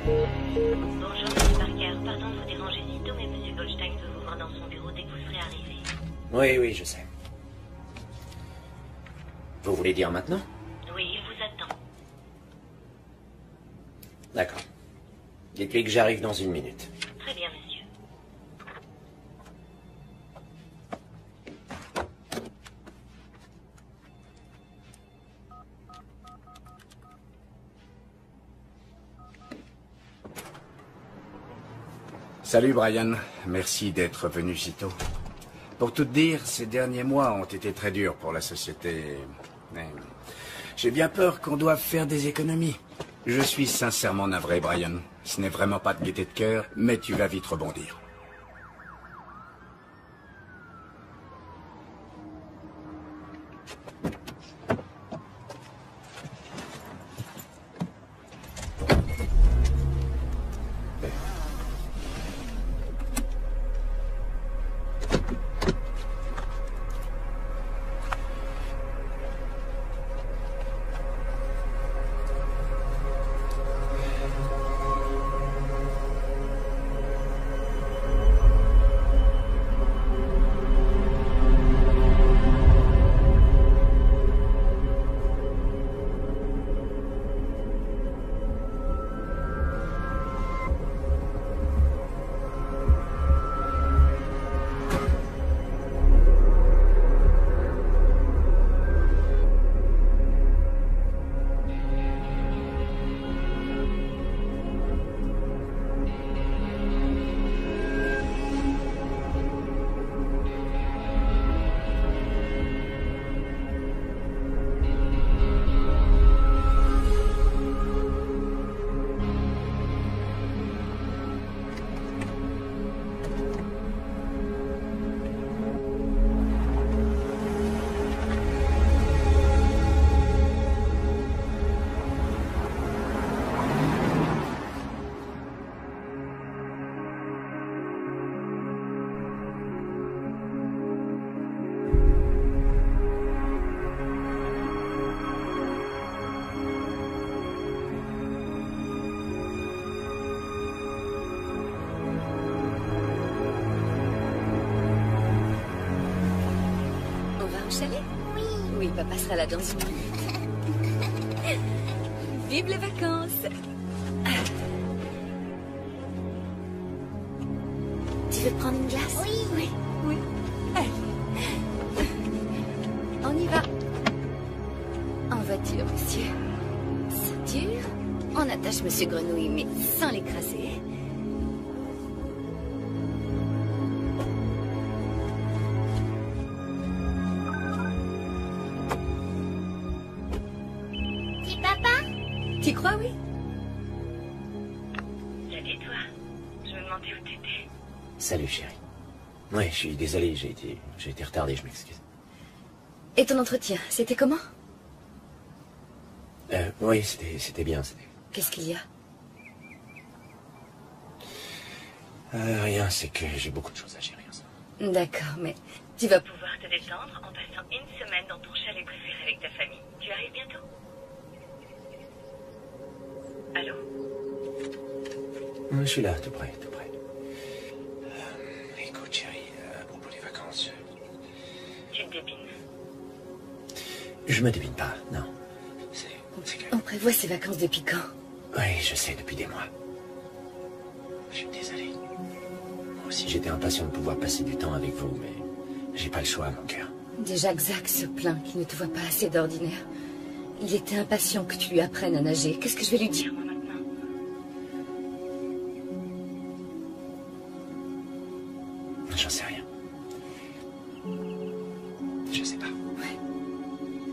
Bonjour, Monsieur Parker. Pardon de vous déranger si tôt, mais Monsieur Goldstein veut vous voir dans son bureau dès que vous serez arrivé. Oui, oui, je sais. Vous voulez dire maintenant? Oui, il vous attend. D'accord. Dites-lui que j'arrive dans une minute. Très bien, monsieur. Salut Brian, merci d'être venu si tôt. Pour tout te dire, ces derniers mois ont été très durs pour la société. Mais j'ai bien peur qu'on doive faire des économies. Je suis sincèrement navré, Brian. Ce n'est vraiment pas de gaieté de cœur, mais tu vas vite rebondir. Chalet? Oui. Oui, papa sera là dans une minute. Vive les vacances! Tu veux prendre une glace? Oui. Oui. Oui. Allez. On y va. En voiture, monsieur. Ceinture. On attache Monsieur Grenouille, mais sans l'écraser. Tu crois, oui? Salut, toi. Je me demandais où t'étais. Salut, chérie. Oui, je suis désolé, j'ai été retardé, je m'excuse. Et ton entretien, c'était comment? Oui, c'était bien, c'était... Qu'est-ce qu'il y a? Rien, c'est que j'ai beaucoup de choses à gérer en ce moment. D'accord, mais tu vas pouvoir te détendre en passant une semaine dans ton chalet préféré avec ta famille. Tu arrives bientôt? Allô? Je suis là, tout près, tout près. Écoute, chérie, à propos des vacances... Tu te débines? Je me débine pas, non. C'est que... On prévoit ces vacances depuis quand? Oui, je sais, depuis des mois. Je suis désolé. Moi aussi, j'étais impatient de pouvoir passer du temps avec vous, mais j'ai pas le choix, mon cœur. Déjà, Zach se plaint qu'il ne te voit pas assez d'ordinaire. Il était impatient que tu lui apprennes à nager. Qu'est-ce que je vais lui dire? J'en sais rien. Je sais pas. Ouais.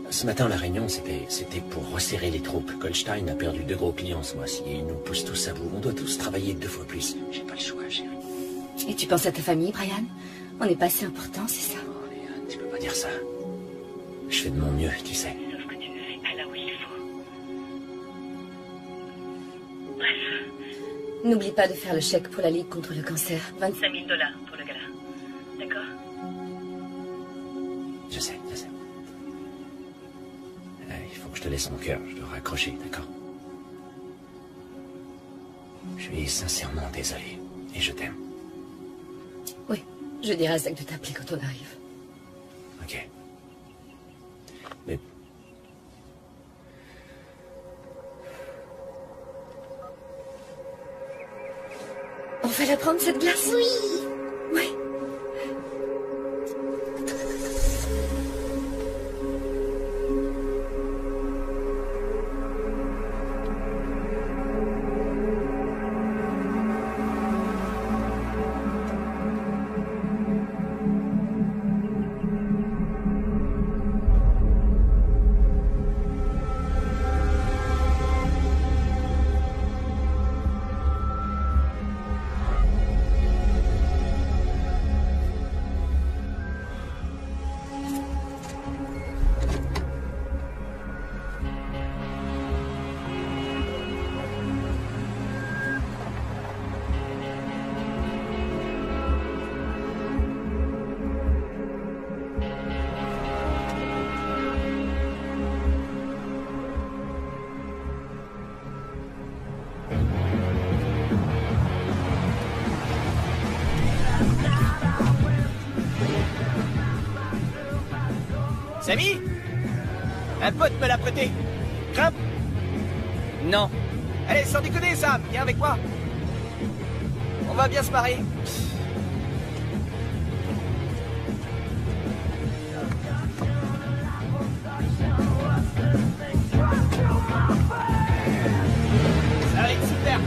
Ce matin, la réunion, c'était pour resserrer les troupes. Goldstein a perdu 2 gros clients ce mois-ci et il nous pousse tous à bout. On doit tous travailler 2 fois plus. J'ai pas le choix, chérie. Et tu penses à ta famille, Brian? On n'est pas assez important, c'est ça? Oh, Léa, tu peux pas dire ça. Je fais de mon mieux, tu sais. Sauf que tu ne fais pas là où il faut. Bref. N'oublie pas de faire le chèque pour la Ligue contre le cancer. 25 000 $ pour le gala. D'accord? Je sais, je sais. Il faut que je te laisse mon cœur. Je dois raccrocher, d'accord? Je suis sincèrement désolé. Et je t'aime. Oui, je dirais à Zach de t'appeler quand on arrive. Ok. Mais... On va la prendre, cette glace? Oui. Oui. Samy? Un pote me l'a prêté. Grimpe? Non. Allez, sans déconner, Sam, viens avec moi. On va bien se marrer. Ça va être super.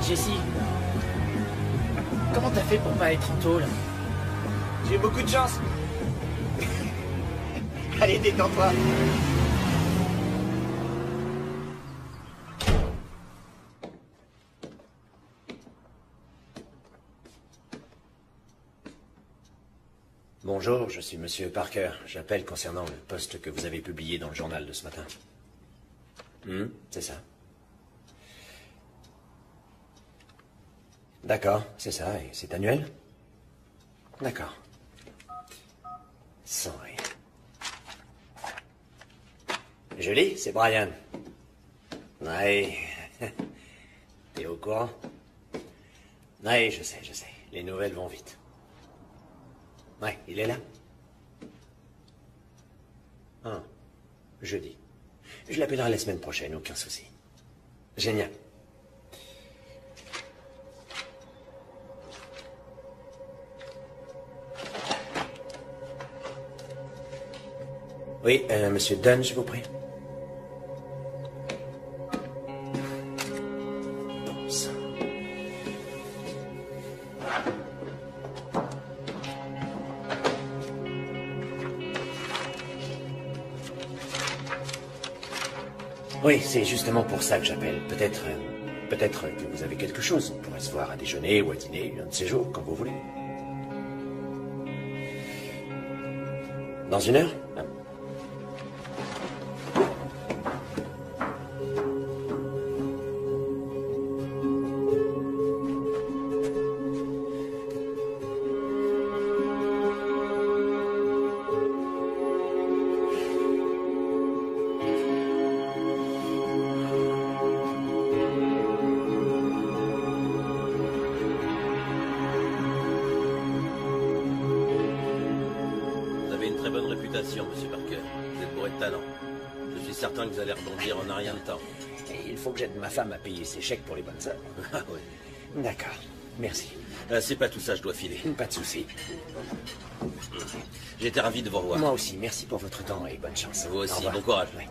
Jessie, comment t'as fait pour pas être en tôle? J'ai eu beaucoup de chance. Allez, détends-toi. Bonjour, je suis Monsieur Parker. J'appelle concernant le post que vous avez publié dans le journal de ce matin. C'est ça. D'accord, c'est ça, et c'est annuel? D'accord. Sans rire. Joli, c'est Brian. Ouais. T'es au courant? Ouais, je sais. Les nouvelles vont vite. Ouais, il est là? Ah, jeudi. Je l'appellerai la semaine prochaine, aucun souci. Génial. Oui, Monsieur Dunn, je vous prie. Bon sang. Oui, c'est justement pour ça que j'appelle. Peut-être que vous avez quelque chose. On pourrait se voir à déjeuner ou à dîner, un de ces jours, quand vous voulez. Dans 1 heure? Monsieur Parker. Vous êtes bourré de talent. Je suis certain que vous allez rebondir en un rien de temps. Et il faut que j'aide ma femme à payer ses chèques pour les bonnes œuvres. Ah oui. D'accord. Merci. C'est pas tout ça, je dois filer. Pas de souci. J'étais ravi de vous revoir. Moi aussi. Merci pour votre temps et bonne chance. Vous aussi. Bon courage. Ouais.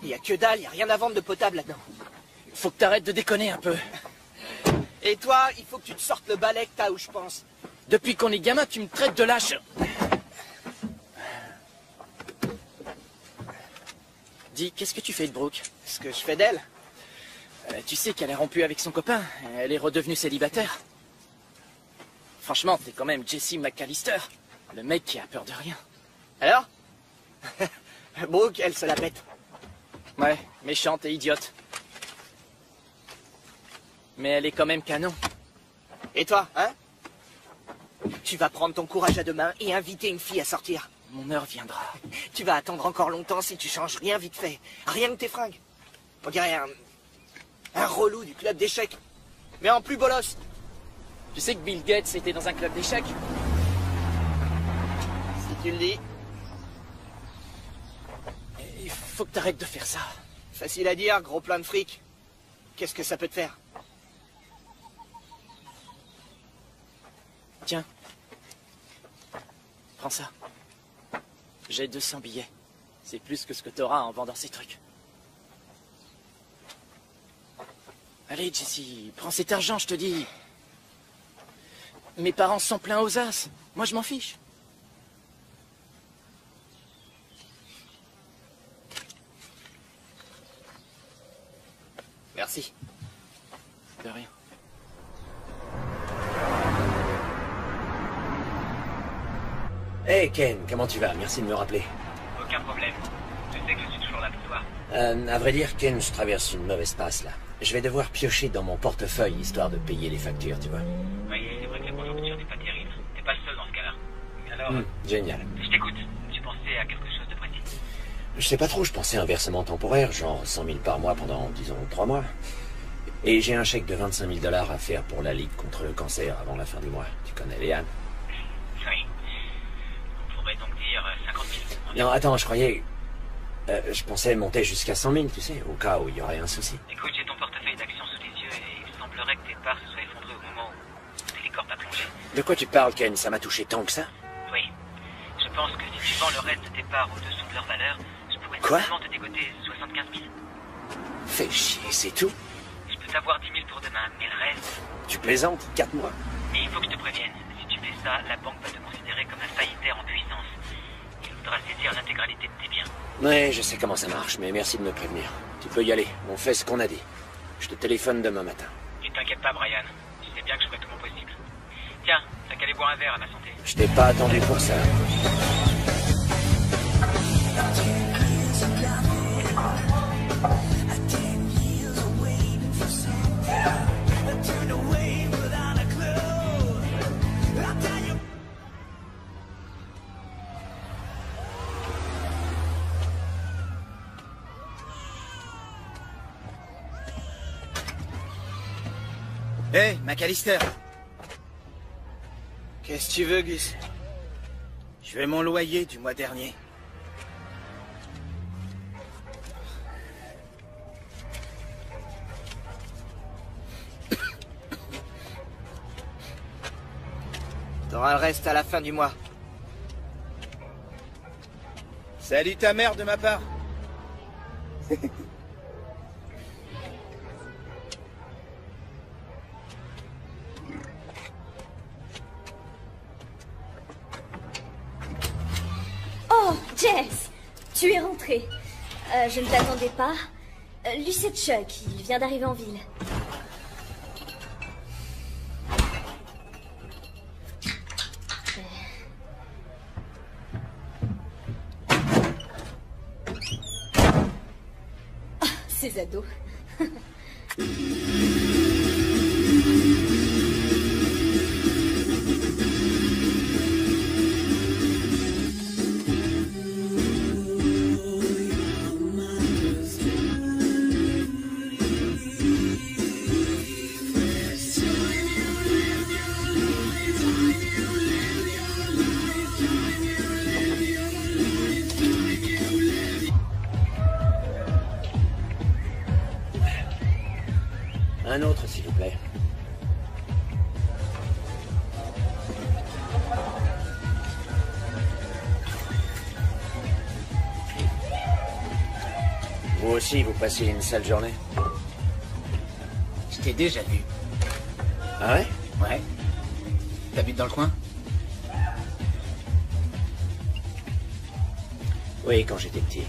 Il y a que dalle, il y a rien à vendre de potable là-dedans. Faut que t'arrêtes de déconner un peu. Et toi, il faut que tu te sortes le balai que t'as où je pense. Depuis qu'on est gamin, tu me traites de lâche. Dis, qu'est-ce que tu fais de Brooke? Ce que je fais d'elle? Tu sais qu'elle est rompue avec son copain. Elle est redevenue célibataire. Franchement, t'es quand même Jesse McAllister. Le mec qui a peur de rien. Alors? Brooke, elle se la pète. Ouais, méchante et idiote. Mais elle est quand même canon. Et toi, hein? Tu vas prendre ton courage à deux mains et inviter une fille à sortir. Mon heure viendra. Tu vas attendre encore longtemps si tu changes rien vite fait. Rien que tes fringues. On dirait un relou du club d'échecs. Mais en plus bolos. Tu sais que Bill Gates était dans un club d'échecs? Si tu le dis. Il faut que t'arrêtes de faire ça. Facile à dire, gros plein de fric. Qu'est-ce que ça peut te faire? Tiens. Prends ça. J'ai 200 billets. C'est plus que ce que t'auras en vendant ces trucs. Allez, Jesse, prends cet argent, je te dis. Mes parents sont pleins aux as. Moi, je m'en fiche. Merci. De rien. Hey Ken, comment tu vas? Merci de me rappeler. Aucun problème. Je sais que je suis toujours là pour toi. À vrai dire, Ken, je traverse une mauvaise passe là. Je vais devoir piocher dans mon portefeuille histoire de payer les factures, tu vois. Oui, c'est vrai que la conjoncture n'est pas terrible. T'es pas le seul dans ce cas-là. Mais alors, Génial. je t'écoute. Tu pensais à quelque chose de précis? Je sais pas trop, je pensais à un versement temporaire, genre 100 000 par mois pendant, disons, 3 mois. Et j'ai un chèque de 25 000 $ à faire pour la Ligue contre le cancer avant la fin du mois. Tu connais Léane? Oui. On pourrait donc dire 50 000. Non, attends, je croyais... je pensais monter jusqu'à 100 000, tu sais, au cas où il y aurait un souci. Écoute, j'ai ton portefeuille d'actions sous les yeux et il semblerait que tes parts se soient effondrées au moment où les cordes a plongé. De quoi tu parles, Ken? Ça m'a touché tant que ça? Oui. Je pense que si tu vends le reste de tes parts au-dessous de leur valeur, je pourrais Quoi? seulement te dégoter 75 000. Fais chier, c'est tout? Je peux t'avoir 10 000 pour demain, mais le reste... Tu plaisantes? 4 mois? Mais il faut que je te prévienne. Si tu fais ça, la banque va te considérer comme un faillitaire en puissance. Il voudra saisir l'intégralité de tes biens. Ouais, je sais comment ça marche, mais merci de me prévenir. Tu peux y aller, on fait ce qu'on a dit. Je te téléphone demain matin. Et t'inquiète pas, Brian. Tu sais bien que je ferai tout mon possible. Tiens, t'as qu'à aller boire un verre à ma santé. Je t'ai pas attendu pour ça. Hey, McAllister. Qu'est-ce que tu veux, Gus? Je veux mon loyer du mois dernier. T'auras le reste à la fin du mois. Salut ta mère de ma part. Oh, Jess, tu es rentré. Je ne t'attendais pas. Lucette Chuck, il vient d'arriver en ville. Oh, ces ados. Un autre, s'il vous plaît. Vous aussi, vous passez une sale journée? Je t'ai déjà vu. Ah ouais? Ouais. T'habites dans le coin? Oui, quand j'étais petit.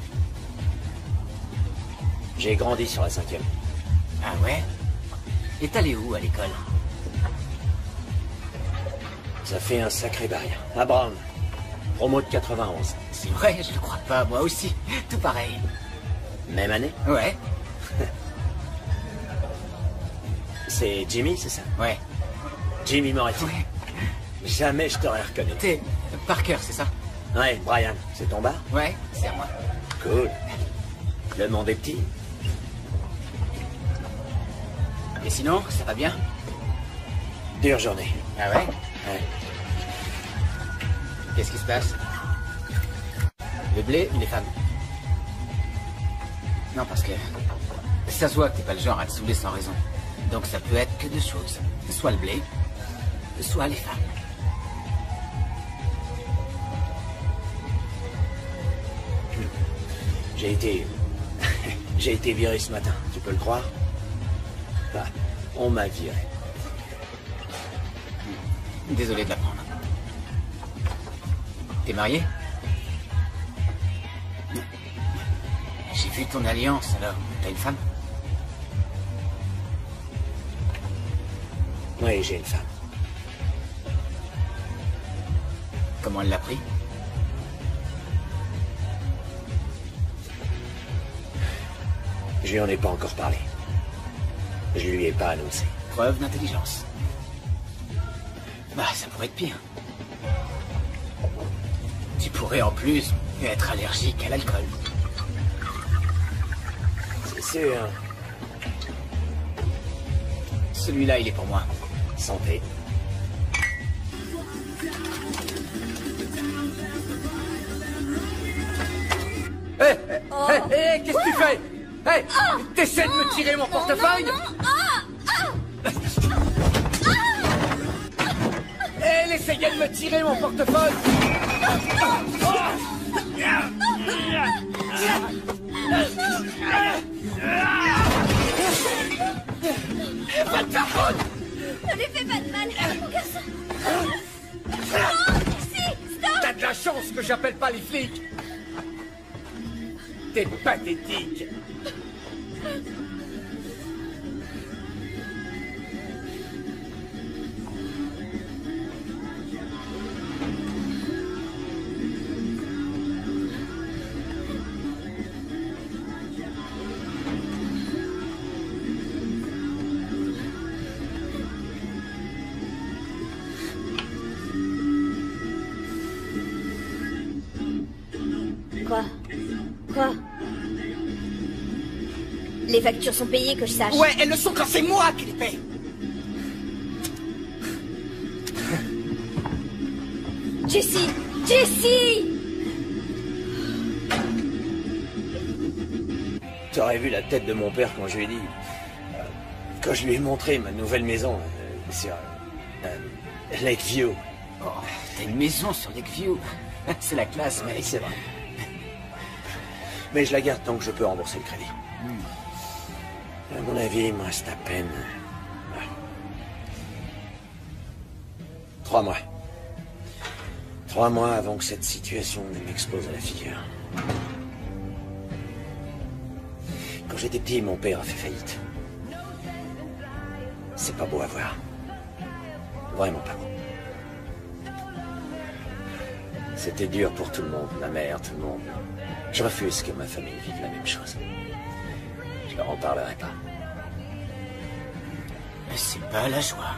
J'ai grandi sur la 5e. Ah ouais? Et t'allais où à l'école? Ça fait un sacré bail. À Brown. Promo de 91. C'est vrai, je le crois pas, moi aussi. Tout pareil. Même année? Ouais. C'est Jimmy, c'est ça? Ouais. Jimmy Moretti. Ouais. Jamais je t'aurais reconnu. T'es Parker, c'est ça? Ouais, Brian, c'est ton bar? Ouais, c'est à moi. Cool. Le monde est petit. Et sinon, ça va bien? Dure journée. Ah ouais? Ouais. Qu'est-ce qui se passe? Le blé ou les femmes? Non, parce que ça se voit que t'es pas le genre à te saouler sans raison. Donc ça peut être que deux choses. Soit le blé, soit les femmes. J'ai été... J'ai été viré ce matin, tu peux le croire? Ah, on m'a viré. Désolé de l'apprendre. T'es marié? J'ai vu ton alliance, alors. T'as une femme? Oui, j'ai une femme. Comment elle l'a pris? Je lui en ai pas encore parlé. Je lui ai pas annoncé. Preuve d'intelligence. Bah, ça pourrait être pire. Tu pourrais en plus être allergique à l'alcool. C'est sûr. Celui-là, il est pour moi. Santé. Hé, qu'est-ce que tu fais? Hé, t'essaies de me tirer mon portefeuille? Elle essayait de me tirer mon portefeuille! Va te faire foutre! Ne lui fais pas de mal, mon garçon. Non, si, stop! T'as de la chance que j'appelle pas les flics! T'es pathétique! Quoi? Les factures sont payées, que je sache. Ouais, elles le sont quand c'est moi qui les paye! Jessie! Jessie! T'aurais vu la tête de mon père quand je lui ai dit... quand je lui ai montré ma nouvelle maison sur... Lakeview. Oh, t'as une maison sur Lakeview. C'est la classe, Oui, mec. c'est vrai. Mais je la garde tant que je peux rembourser le crédit. À mon avis, il me reste à peine... 3 mois. 3 mois avant que cette situation ne m'explose à la figure. Quand j'étais petit, mon père a fait faillite. C'est pas beau à voir. Vraiment pas beau. C'était dur pour tout le monde, ma mère, tout le monde. Je refuse que ma famille vive la même chose. Je leur en parlerai pas. Mais c'est pas la joie.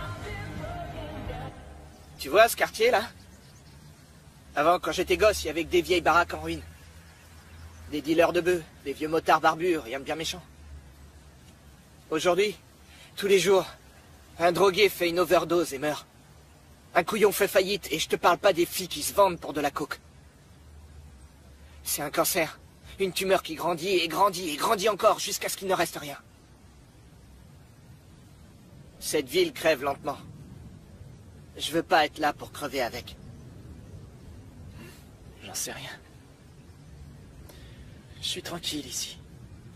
Tu vois ce quartier, là? Avant, quand j'étais gosse, il y avait que des vieilles baraques en ruine. Des dealers de bœufs, des vieux motards barbus, rien de bien méchant. Aujourd'hui, tous les jours, un drogué fait une overdose et meurt. Un couillon fait faillite, et je te parle pas des filles qui se vendent pour de la coke. C'est un cancer. Une tumeur qui grandit et grandit et grandit encore jusqu'à ce qu'il ne reste rien. Cette ville crève lentement. Je veux pas être là pour crever avec. J'en sais rien. Je suis tranquille ici.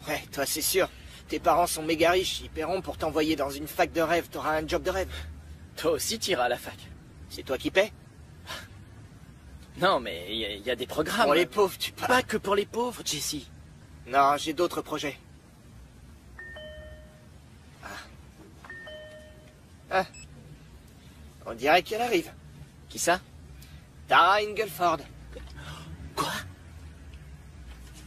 Ouais, toi c'est sûr. Tes parents sont méga riches, ils paieront pour t'envoyer dans une fac de rêve, t'auras un job de rêve. Toi aussi t'iras à la fac. C'est toi qui paies? Non, mais il y a des programmes. Pour les pauvres, tu parles. Pas que pour les pauvres, Jesse. Non, j'ai d'autres projets. Ah. On dirait qu'elle arrive. Qui ça? Tara Ingleford. Quoi?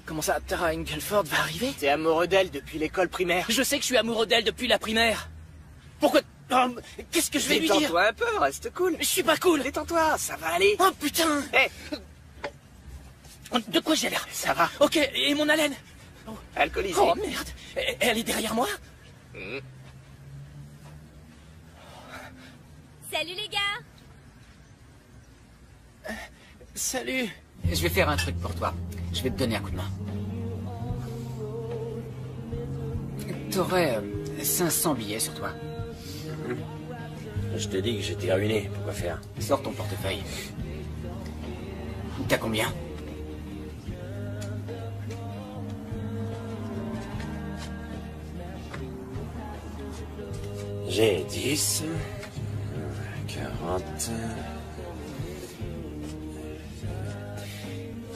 Comment ça, Tara Ingleford va arriver? T'es amoureux d'elle depuis l'école primaire. Je sais que je suis amoureux d'elle depuis la primaire. Pourquoi? Qu'est-ce que je vais lui dire? Détends-toi un peu, reste cool. Je suis pas cool. Détends-toi, ça va aller. Oh putain! Hé, De quoi j'ai l'air? ça va. Ok, et mon haleine? Alcoolisé. Oh merde! Elle est derrière moi? Salut les gars! Salut! Je vais faire un truc pour toi. Je vais te donner un coup de main. T'aurais 500 billets sur toi. Je te dis que j'étais ruiné. Pourquoi faire? Sors ton portefeuille. T'as combien? J'ai 10, 40,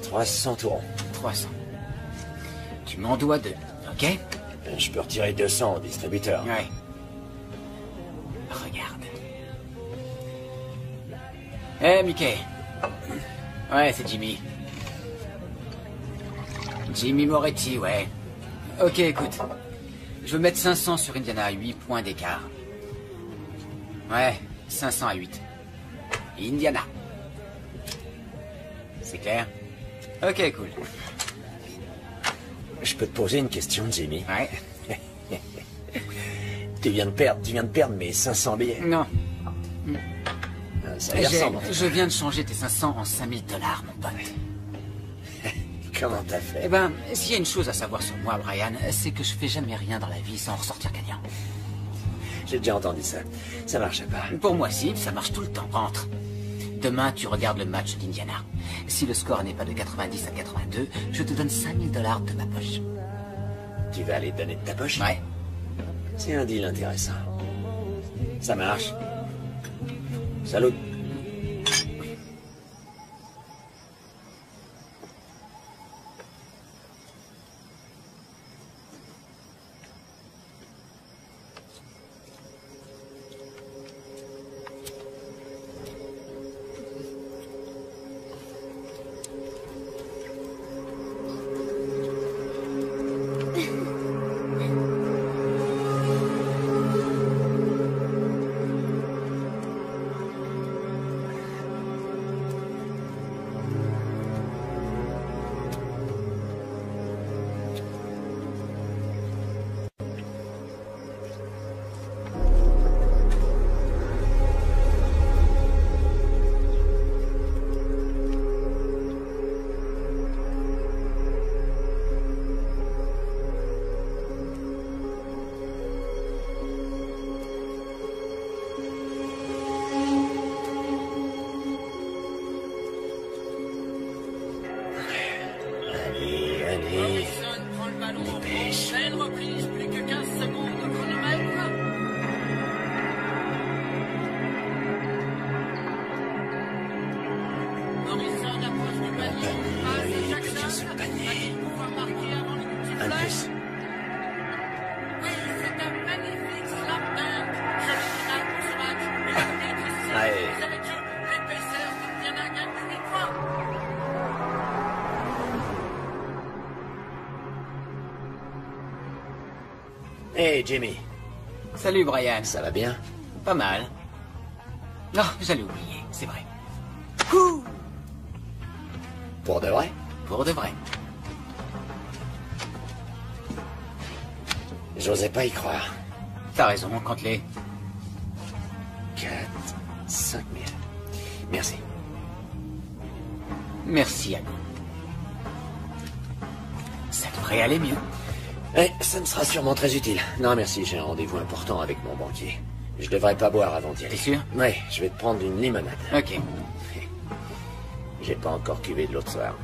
300 tourons. 300. Tu m'en dois 2, ok? Je peux retirer 200 au distributeur. Ouais. Regarde. Eh, Mickey. Ouais, c'est Jimmy. Jimmy Moretti, ouais. Ok, écoute. Je veux mettre 500 sur Indiana à 8 points d'écart. Ouais, 500 à 8. Indiana. C'est clair? Ok, cool. Je peux te poser une question, Jimmy? Ouais. Tu viens de perdre mes 500 billets. Non. Ça y ressemble. Je viens de changer tes 500 en 5000 $, mon pote. Comment t'as fait? Eh ben, s'il y a une chose à savoir sur moi, Brian, c'est que je fais jamais rien dans la vie sans ressortir gagnant. J'ai déjà entendu ça. Ça marche pas. Pour moi, si, ça marche tout le temps. Entre. Demain, tu regardes le match d'Indiana. Si le score n'est pas de 90 à 82, je te donne 5000 $ de ma poche. Tu vas aller te donner de ta poche? Ouais. C'est un deal intéressant. Ça marche. Salut. Hey, Jimmy. Salut, Brian. Ça va bien? Pas mal. Non, j'allais oublier, c'est vrai. Pour de vrai? Pour de vrai. J'osais pas y croire. T'as raison, compte-les. 4, 5 000. Merci. Merci à nous. Ça devrait aller mieux. Eh, ça me sera sûrement très utile. Non, merci, j'ai un rendez-vous important avec mon banquier. Je devrais pas boire avant d'y aller. T'es sûr? Ouais, je vais te prendre une limonade. Ok. J'ai pas encore cuvé de l'autre soir.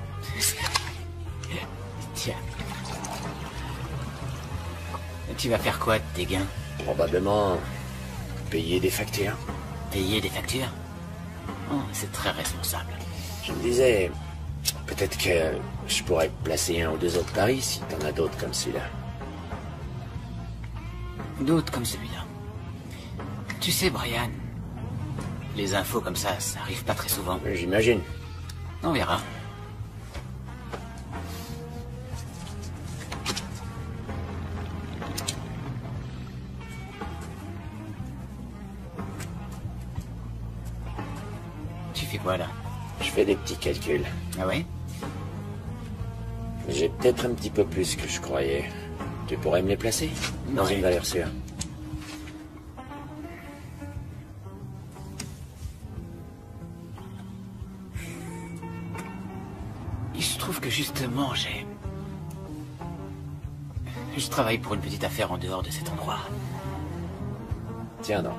Tiens. Tu vas faire quoi de tes gains? Probablement payer des factures. Payer des factures? Oh, c'est très responsable. Je me disais, peut-être que je pourrais placer un ou deux autres paris si t'en as d'autres comme celui-là. D'autres comme celui-là. Tu sais, Brian, les infos comme ça arrive pas très souvent. J'imagine. On verra. Tu fais quoi, là? Je fais des petits calculs. Ah ouais? J'ai peut-être un petit peu plus que je croyais. Tu pourrais me les placer? Dans une valeur sûre. Il se trouve que justement, je travaille pour une petite affaire en dehors de cet endroit. Tiens donc.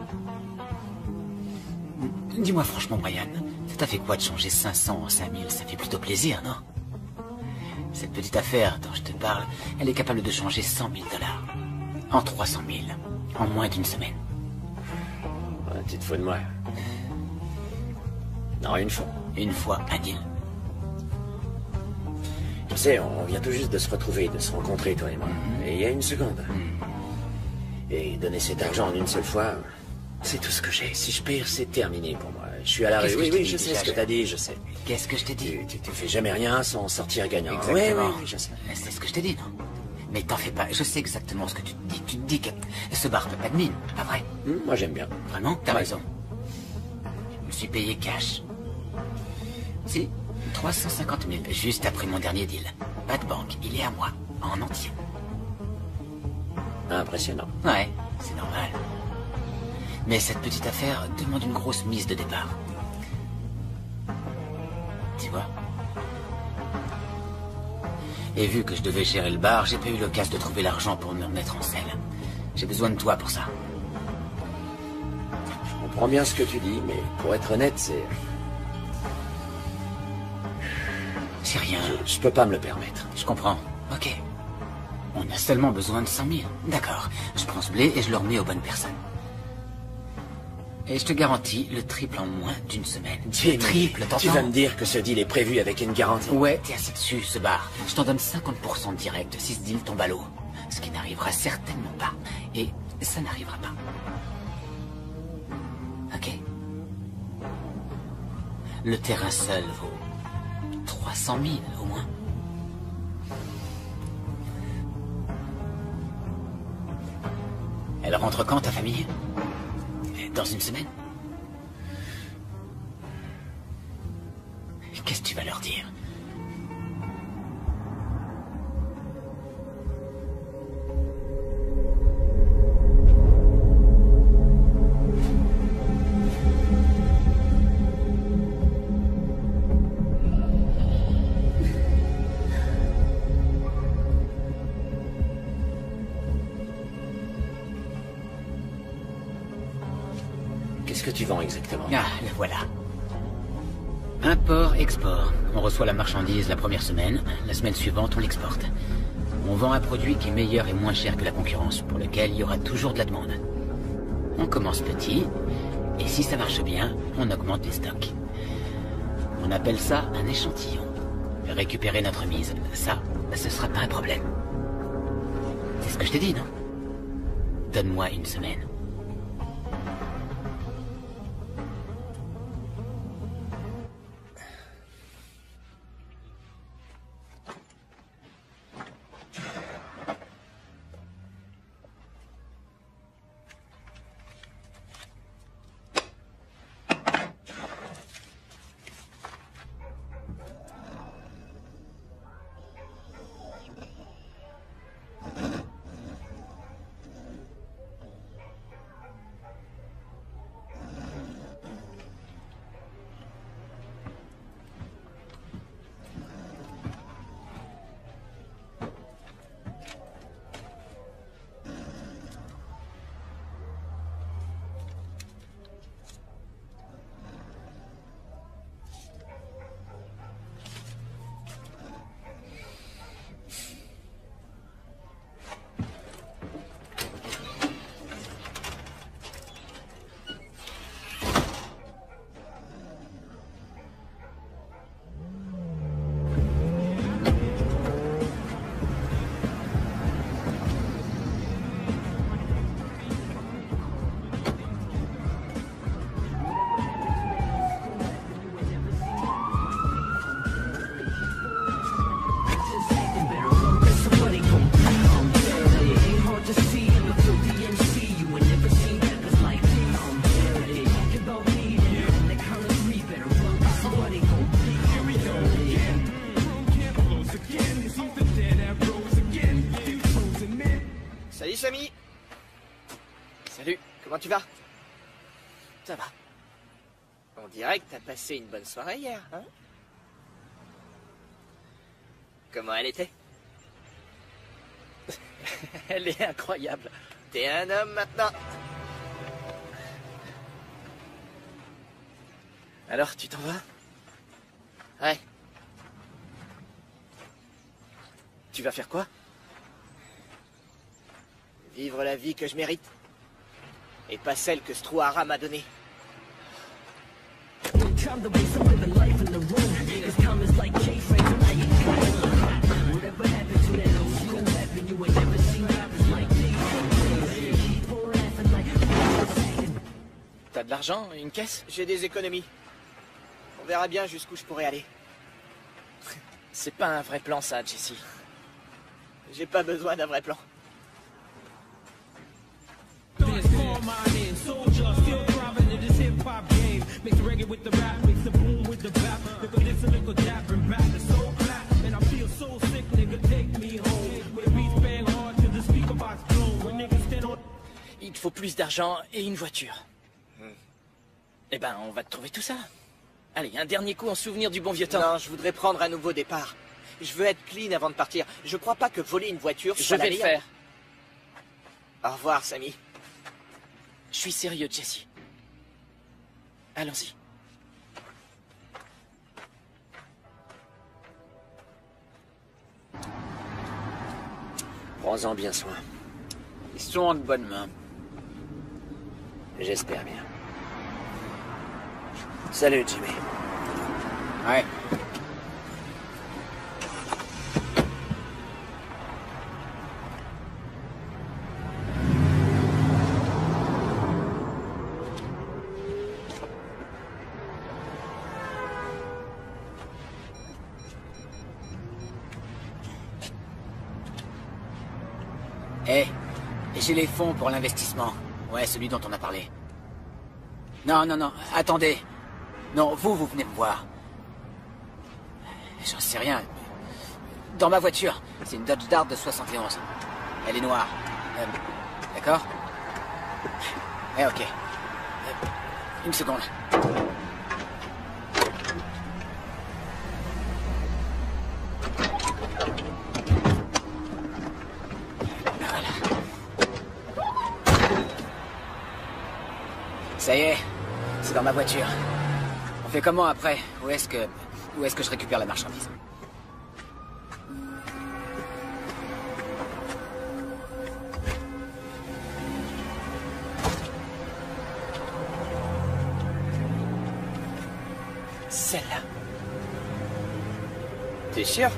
Dis-moi franchement, Brian, ça t'a fait quoi de changer 500 en 5000? Ça fait plutôt plaisir, non? Cette petite affaire dont je te parle, elle est capable de changer 100 000 $. En 300 000. En moins d'une semaine. Ouais, tu te fous de moi. Non, une fois. Une fois, un deal. Tu sais, on vient tout juste de se retrouver, de se rencontrer, toi et moi. Et il y a une seconde. Et donner cet argent en une seule fois, c'est tout ce que j'ai. Si je perds, c'est terminé pour moi. Je suis à la rue. Oui, je sais ce que t'as dit, je sais. Qu'est-ce que je t'ai dit? Tu fais jamais rien sans sortir gagnant. Exactement. Oui, je sais. C'est ce que je t'ai dit, non? Mais t'en fais pas, je sais exactement ce que tu te dis. Tu te dis que ce bar peut pas de mine, pas vrai? Moi, j'aime bien. Vraiment? T'as raison. Je me suis payé cash. Si, 350 000, juste après mon dernier deal. Pas de banque, il est à moi, en entier. Impressionnant. Ouais, c'est normal. Mais cette petite affaire demande une grosse mise de départ. Tu vois? Et vu que je devais gérer le bar, j'ai pas eu l'occasion de trouver l'argent pour me remettre en selle. J'ai besoin de toi pour ça. Je comprends bien ce que tu dis, mais pour être honnête, c'est... C'est rien. Je peux pas me le permettre. Je comprends. Ok. On a seulement besoin de 100 000. D'accord. Je prends ce blé et je le remets aux bonnes personnes. Et je te garantis le triple en moins d'une semaine. Le triple, t'entends? Tu vas me dire que ce deal est prévu avec une garantie? Ouais, t'es assis dessus, ce bar. Je t'en donne 50% direct si ce deal tombe à l'eau. Ce qui n'arrivera certainement pas. Et ça n'arrivera pas. Ok? Le terrain seul vaut 300 000 au moins. Elle rentre quand, ta famille? Dans une semaine? Qu'est-ce que tu vas leur dire? Qu'est-ce que tu vends exactement? Ah, le voilà. Import-export. On reçoit la marchandise la première semaine. La semaine suivante, on l'exporte. On vend un produit qui est meilleur et moins cher que la concurrence, pour lequel il y aura toujours de la demande. On commence petit, et si ça marche bien, on augmente les stocks. On appelle ça un échantillon. Récupérer notre mise, ça, ce sera pas un problème. C'est ce que je t'ai dit, non? Donne-moi une semaine. Samy. Salut. Comment tu vas? Ça va. On dirait que t'as passé une bonne soirée hier, hein? Comment elle était? Elle est incroyable. T'es un homme maintenant. Alors, tu t'en vas? Ouais. Tu vas faire quoi? Vivre la vie que je mérite. Et pas celle que ce trou à rats m'a donnée. T'as de l'argent? Une caisse? J'ai des économies. On verra bien jusqu'où je pourrais aller. C'est pas un vrai plan, ça, Jesse. J'ai pas besoin d'un vrai plan. Il te faut plus d'argent et une voiture. Eh ben, on va te trouver tout ça. Allez, un dernier coup en souvenir du bon vieux temps. Non, je voudrais prendre un nouveau départ. Je veux être clean avant de partir. Je crois pas que voler une voiture Je soit la vais le meilleure. faire. Au revoir, Samy. Je suis sérieux, Jesse. Allons-y. Prends-en bien soin. Ils sont en de bonnes mains. J'espère bien. Salut, Jimmy. Ouais. Eh, j'ai les fonds pour l'investissement. Ouais, celui dont on a parlé. Non, non, non, attendez. Non, vous venez me voir. J'en sais rien. Dans ma voiture, c'est une Dodge Dart de 71. Elle est noire. D'accord? Eh, ok. Une seconde. Ça y est, c'est dans ma voiture. On fait comment après? Où est-ce que je récupère la marchandise? Celle-là. T'es sûr?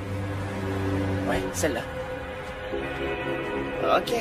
Ouais, celle-là. Ok.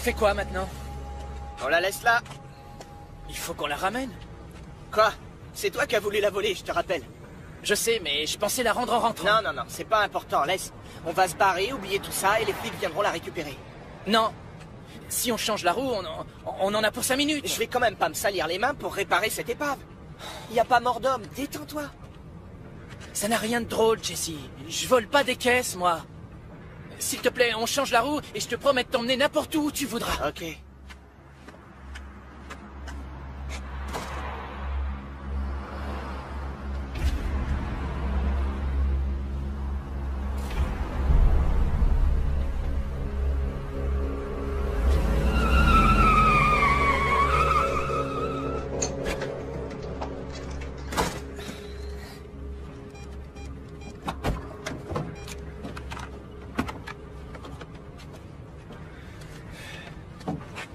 fait quoi maintenant? On la laisse là. Il faut qu'on la ramène. Quoi? C'est toi qui as voulu la voler, je te rappelle. Je sais, mais je pensais la rendre en rentrant. Non, c'est pas important, laisse. On va se barrer, oublier tout ça, et les flics viendront la récupérer. Non. Si on change la roue, on en a pour 5 minutes. Je vais quand même pas me salir les mains pour réparer cette épave. Y a pas mort d'homme, détends-toi. Ça n'a rien de drôle, Jesse. Je vole pas des caisses, moi. S'il te plaît, on change la roue et je te promets de t'emmener n'importe où tu voudras. Ok.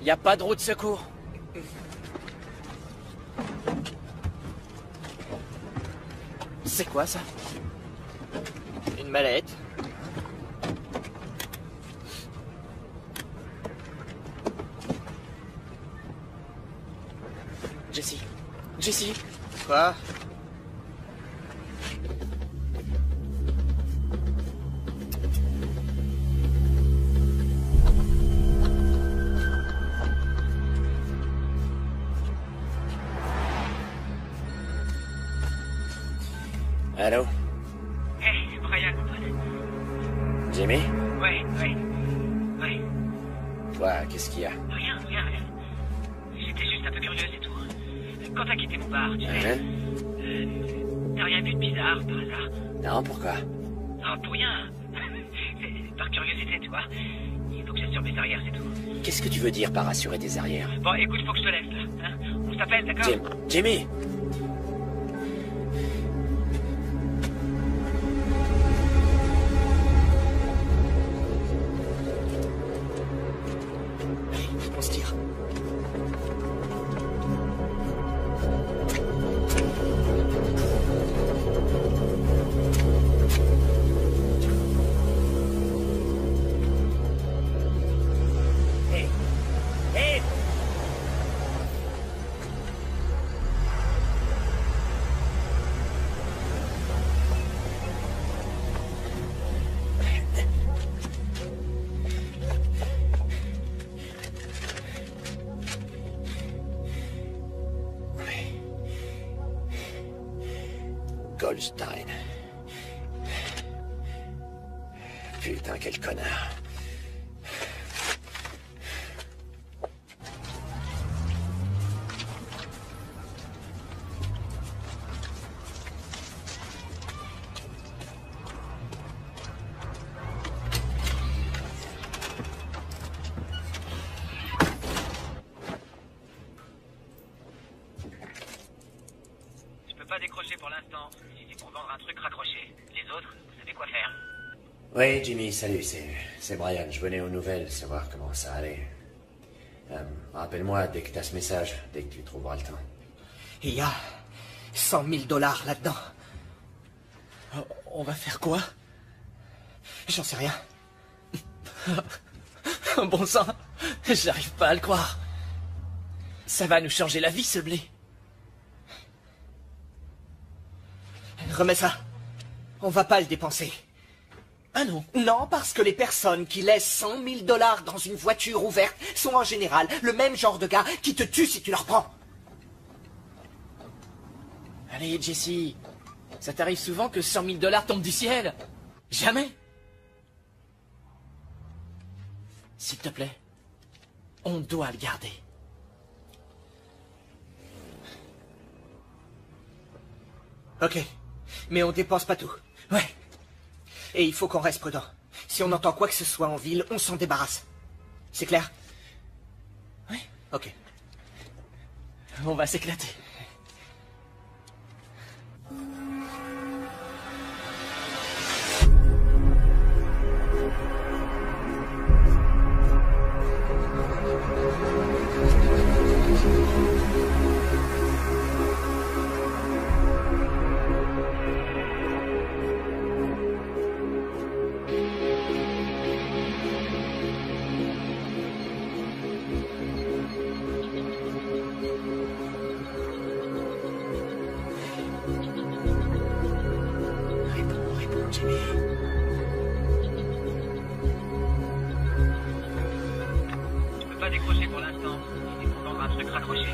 Y a pas de roue de secours. C'est quoi ça? Une mallette. Jesse. Quoi? Allô? Hey, Brian, Jimmy? Ouais. Quoi, qu'est-ce qu'il y a? Rien. J'étais juste un peu curieux, c'est tout. Quand t'as quitté mon bar, tu sais... t'as rien vu de bizarre, par hasard? Non, pourquoi? Non, pour rien. C'est par curiosité, tu vois. Il faut que j'assure mes arrières, c'est tout. Qu'est-ce que tu veux dire par assurer tes arrières? Bon, écoute, faut que je te laisse, là. Hein, on s'appelle, d'accord? Jimmy! On se tire. Hey! Goldstein. Putain, quel connard. Pas décrocher pour l'instant. Si c'est pour vendre un truc, raccroché. Les autres, vous savez quoi faire. Oui, Jimmy, salut, c'est Brian. Je venais aux nouvelles, savoir comment ça allait. Rappelle-moi dès que t'as ce message, dès que tu trouveras le temps. Il y a 100 000 $ là-dedans. On va faire quoi? J'en sais rien. Bon sang, j'arrive pas à le croire. Ça va nous changer la vie, ce blé. Remets ça. On va pas le dépenser. Ah non? Non, parce que les personnes qui laissent 100 000 $ dans une voiture ouverte sont en général le même genre de gars qui te tue si tu leur prends. Allez, Jesse. Ça t'arrive souvent que 100 000 $ tombent du ciel? Jamais. S'il te plaît, on doit le garder. Ok. Mais on dépense pas tout. Ouais. Et il faut qu'on reste prudent. Si on entend quoi que ce soit en ville, on s'en débarrasse. C'est clair? Oui. Ok. On va s'éclater. Jimmy. Je peux pas décrocher pour l'instant. Il faut vendre un truc raccroché.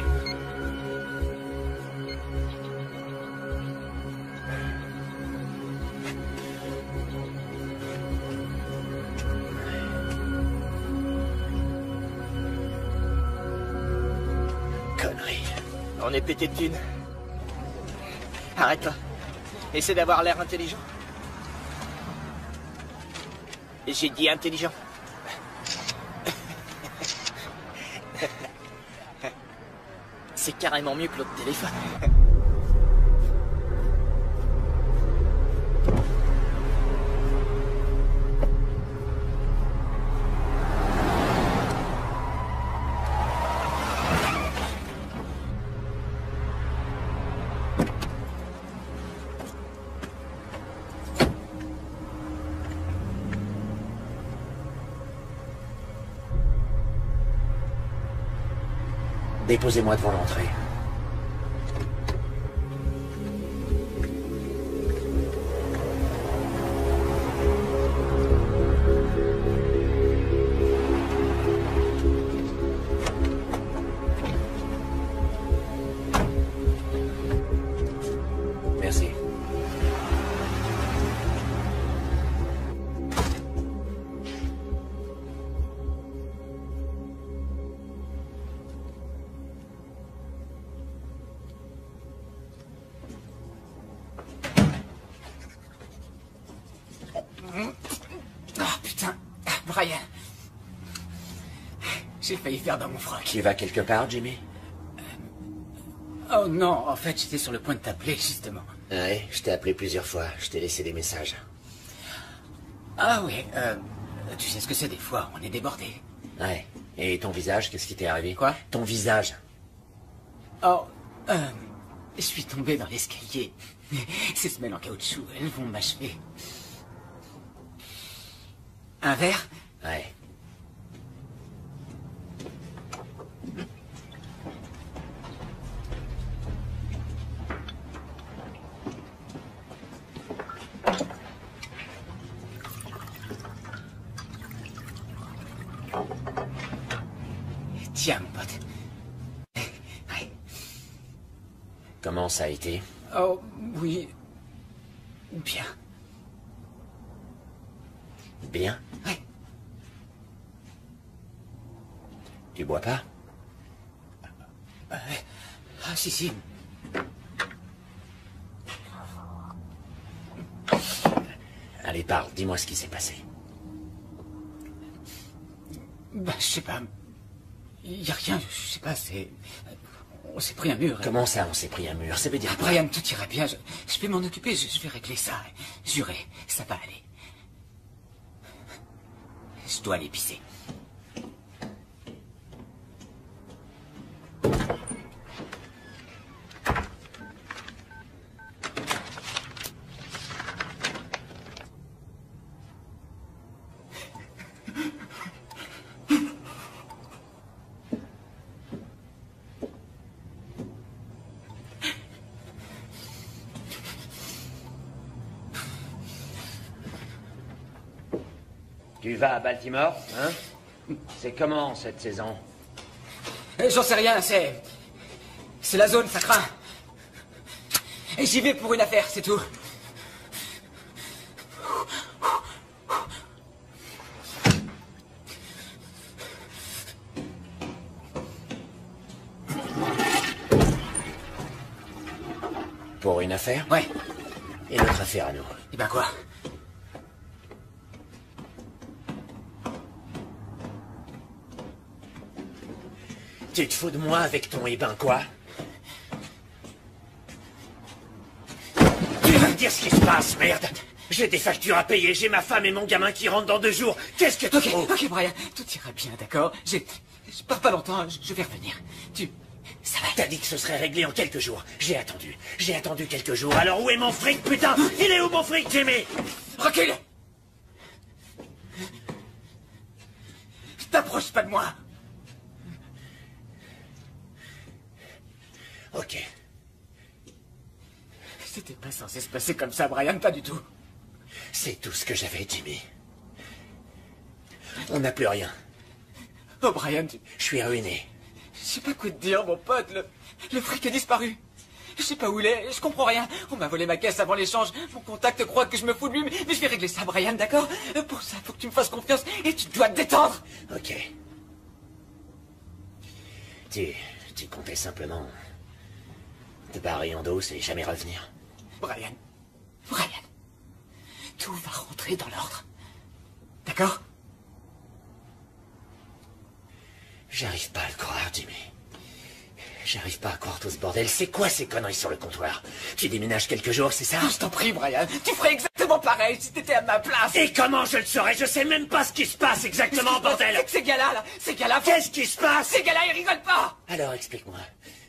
Connerie. On est pété de thunes. Arrête-toi. Essaie d'avoir l'air intelligent. J'ai dit intelligent. C'est carrément mieux que l'autre téléphone. Déposez-moi devant l'entrée. Merci. Oh putain, Brian. J'ai failli faire dans mon froc. Tu vas quelque part, Jimmy? Oh non, en fait, j'étais sur le point de t'appeler, justement. Ouais, je t'ai appelé plusieurs fois. Je t'ai laissé des messages. Ah oui, tu sais ce que c'est des fois, on est débordé. Ouais. Et ton visage, qu'est-ce qui t'est arrivé? Quoi? Ton visage. Oh, je suis tombé dans l'escalier. Ces semelles en caoutchouc, elles vont m'achever. Un verre? Ouais. Tiens, mon pote. Ouais. Comment ça a été? Oh, oui. Bien. Bien? Ouais. Tu bois pas? Ah, si. Allez, parle. Dis-moi ce qui s'est passé. Bah, je sais pas. Y a rien, je sais pas, c'est... On s'est pris un mur. Comment ça, on s'est pris un mur? Ça veut dire quoi? Brian, tout ira bien. Je vais m'en occuper, je vais régler ça. Juré, ça va aller. Je dois aller pisser. Tu vas à Baltimore, hein? C'est comment, cette saison? J'en sais rien, c'est la zone, ça craint. Et j'y vais pour une affaire, c'est tout. Pour une affaire? Ouais. Et notre affaire à nous? Eh ben quoi? Tu te fous de moi avec ton eh ben quoi? Tu vas me dire ce qui se passe, merde! J'ai des factures à payer, j'ai ma femme et mon gamin qui rentrent dans 2 jours. Qu'est-ce que tu trouves? Ok, Brian, tout ira bien, d'accord? Je pars pas longtemps, je vais revenir. Ça va. T'as dit que ce serait réglé en quelques jours. J'ai attendu quelques jours. Alors où est mon fric, putain? Il est où mon fric, Jimmy? Recule! T'approches pas de moi! Ok. C'était pas censé se passer comme ça, Brian, pas du tout. C'est tout ce que j'avais, Jimmy. On n'a plus rien. Oh, Brian, Je suis ruiné. Je sais pas quoi te dire, mon pote. Le fric a disparu. Je sais pas où il est, je comprends rien. On m'a volé ma caisse avant l'échange. Mon contact croit que je me fous de lui, mais je vais régler ça, Brian, d'accord? Pour ça, faut que tu me fasses confiance et tu dois te détendre. Ok. Tu comptais simplement te barrer en dos et jamais revenir. Brian, tout va rentrer dans l'ordre. D'accord? J'arrive pas à le croire, Jimmy. J'arrive pas à croire tout ce bordel. C'est quoi ces conneries sur le comptoir? Tu déménages quelques jours, c'est ça? Je t'en prie, Brian. Tu ferais exactement pareil si t'étais à ma place. Et comment je le saurais? Je sais même pas ce qui se passe exactement, bordel. C'est que ces gars-là, Qu'est-ce qui se passe? Ces gars-là, ils rigolent pas. Alors explique-moi.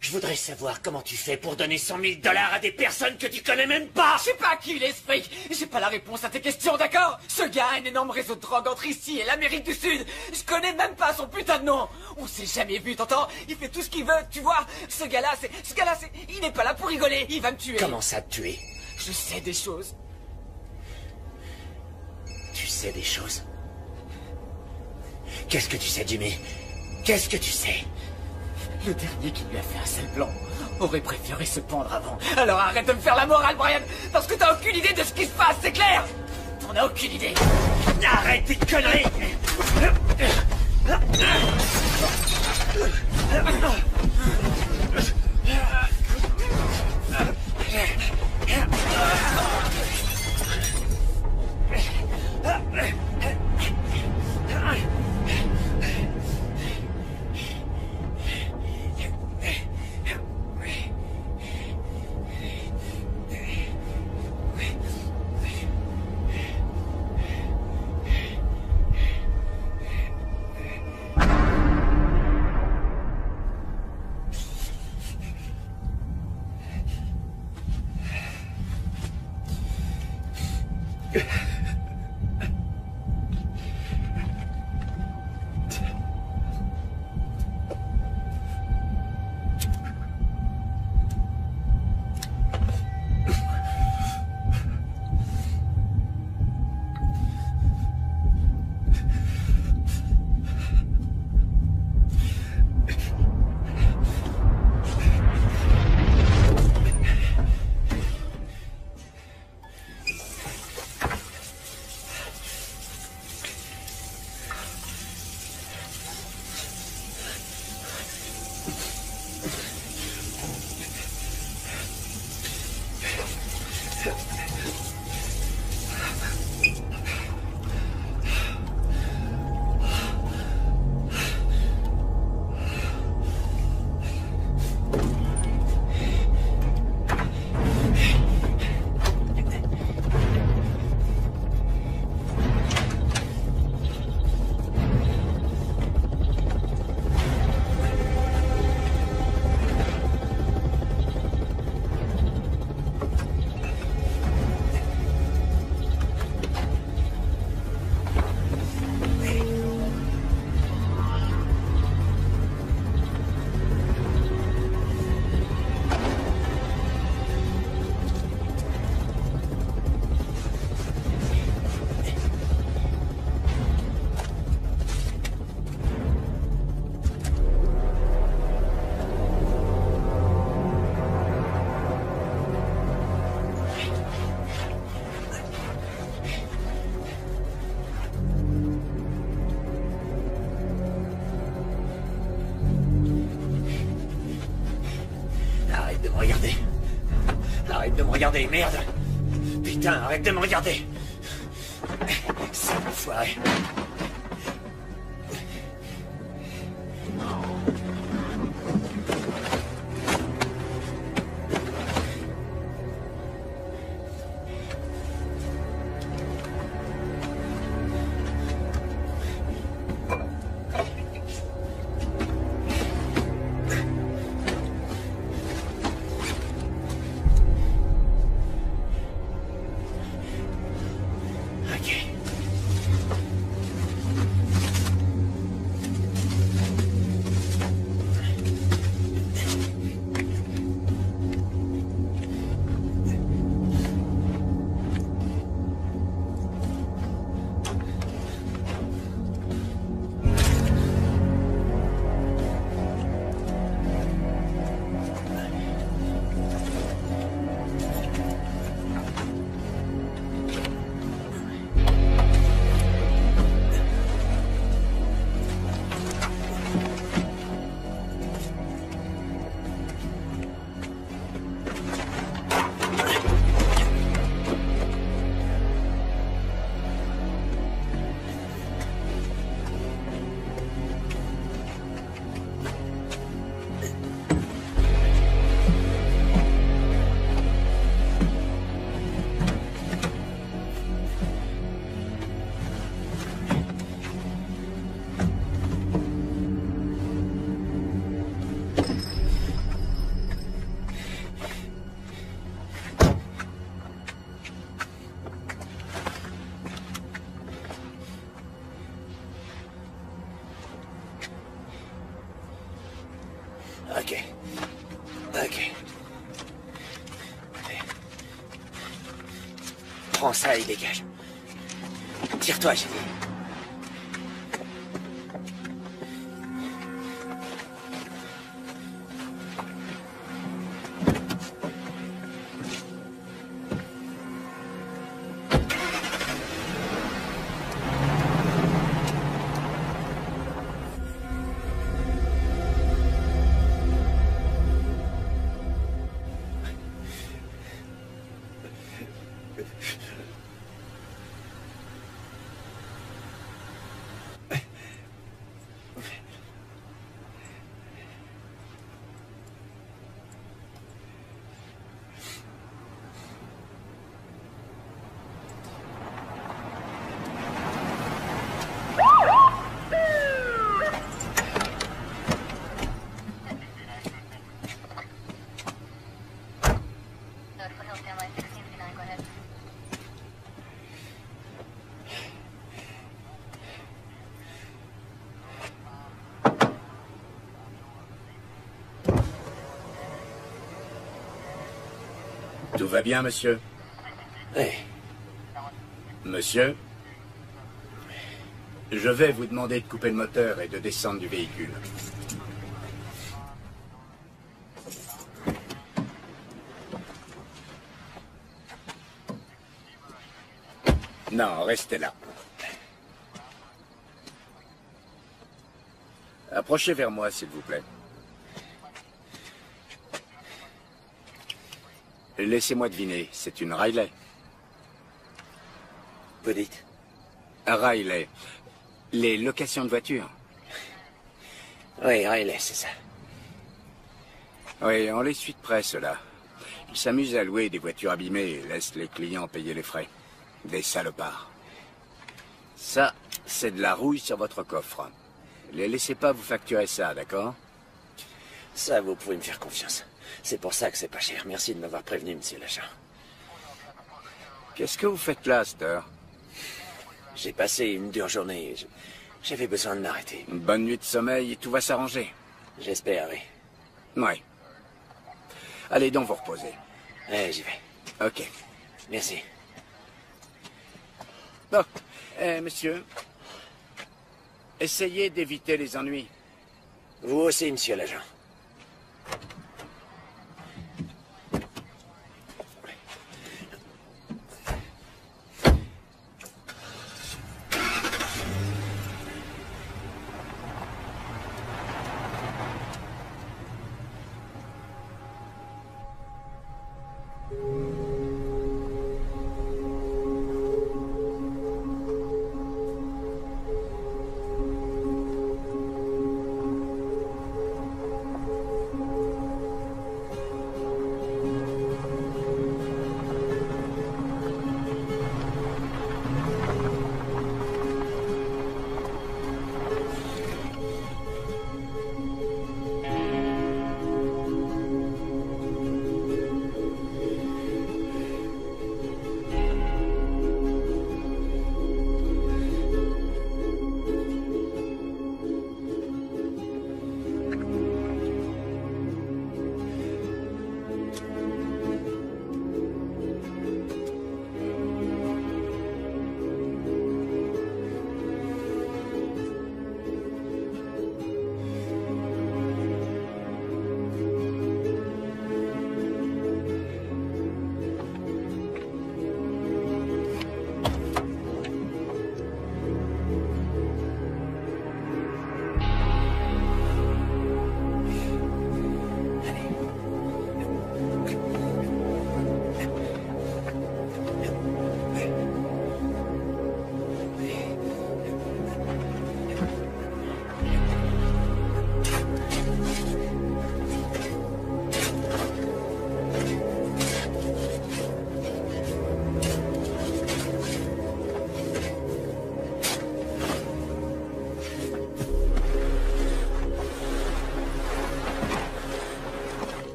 Je voudrais savoir comment tu fais pour donner 100 000 $ à des personnes que tu connais même pas. Je sais pas à qui il est ce fric. J'ai pas la réponse à tes questions, d'accord? Ce gars a un énorme réseau de drogue entre ici et l'Amérique du Sud. Je connais même pas son putain de nom. On s'est jamais vu, t'entends? Il fait tout ce qu'il veut, tu vois? Ce gars-là, il n'est pas là pour rigoler. Il va me tuer. Comment ça te tuer? Je sais des choses. Tu sais des choses? Qu'est-ce que tu sais, Jimmy? Qu'est-ce que tu sais? Le dernier qui lui a fait un sale plan aurait préféré se pendre avant. Alors arrête de me faire la morale, Brian, parce que t'as aucune idée de ce qui se passe, c'est clair? T'en as aucune idée. Arrête tes conneries! Arrête de me regarder, merde! Putain, arrête de me regarder! C'est enfoiré! Prends ça et dégage. Tire-toi, j'ai dit. Tout va bien, monsieur? Oui. Monsieur? Je vais vous demander de couper le moteur et de descendre du véhicule. Non, restez là. Approchez vers moi, s'il vous plaît. Laissez-moi deviner, c'est une Riley. Vous dites? Riley. Les locations de voitures. Oui, Riley, c'est ça. Oui, on les suit de près, ceux-là. Ils s'amusent à louer des voitures abîmées et laissent les clients payer les frais. Des salopards. Ça, c'est de la rouille sur votre coffre. Les laissez pas vous facturer ça, d'accord? Ça, vous pouvez me faire confiance. C'est pour ça que c'est pas cher. Merci de m'avoir prévenu, monsieur l'agent. Qu'est-ce que vous faites là, à cette heure? J'ai passé une dure journée. J'avais besoin de m'arrêter. Une bonne nuit de sommeil et tout va s'arranger. J'espère, oui. Oui. Allez donc vous reposer. Allez, j'y vais. Ok. Merci. Bon, monsieur, essayez d'éviter les ennuis. Vous aussi, monsieur l'agent.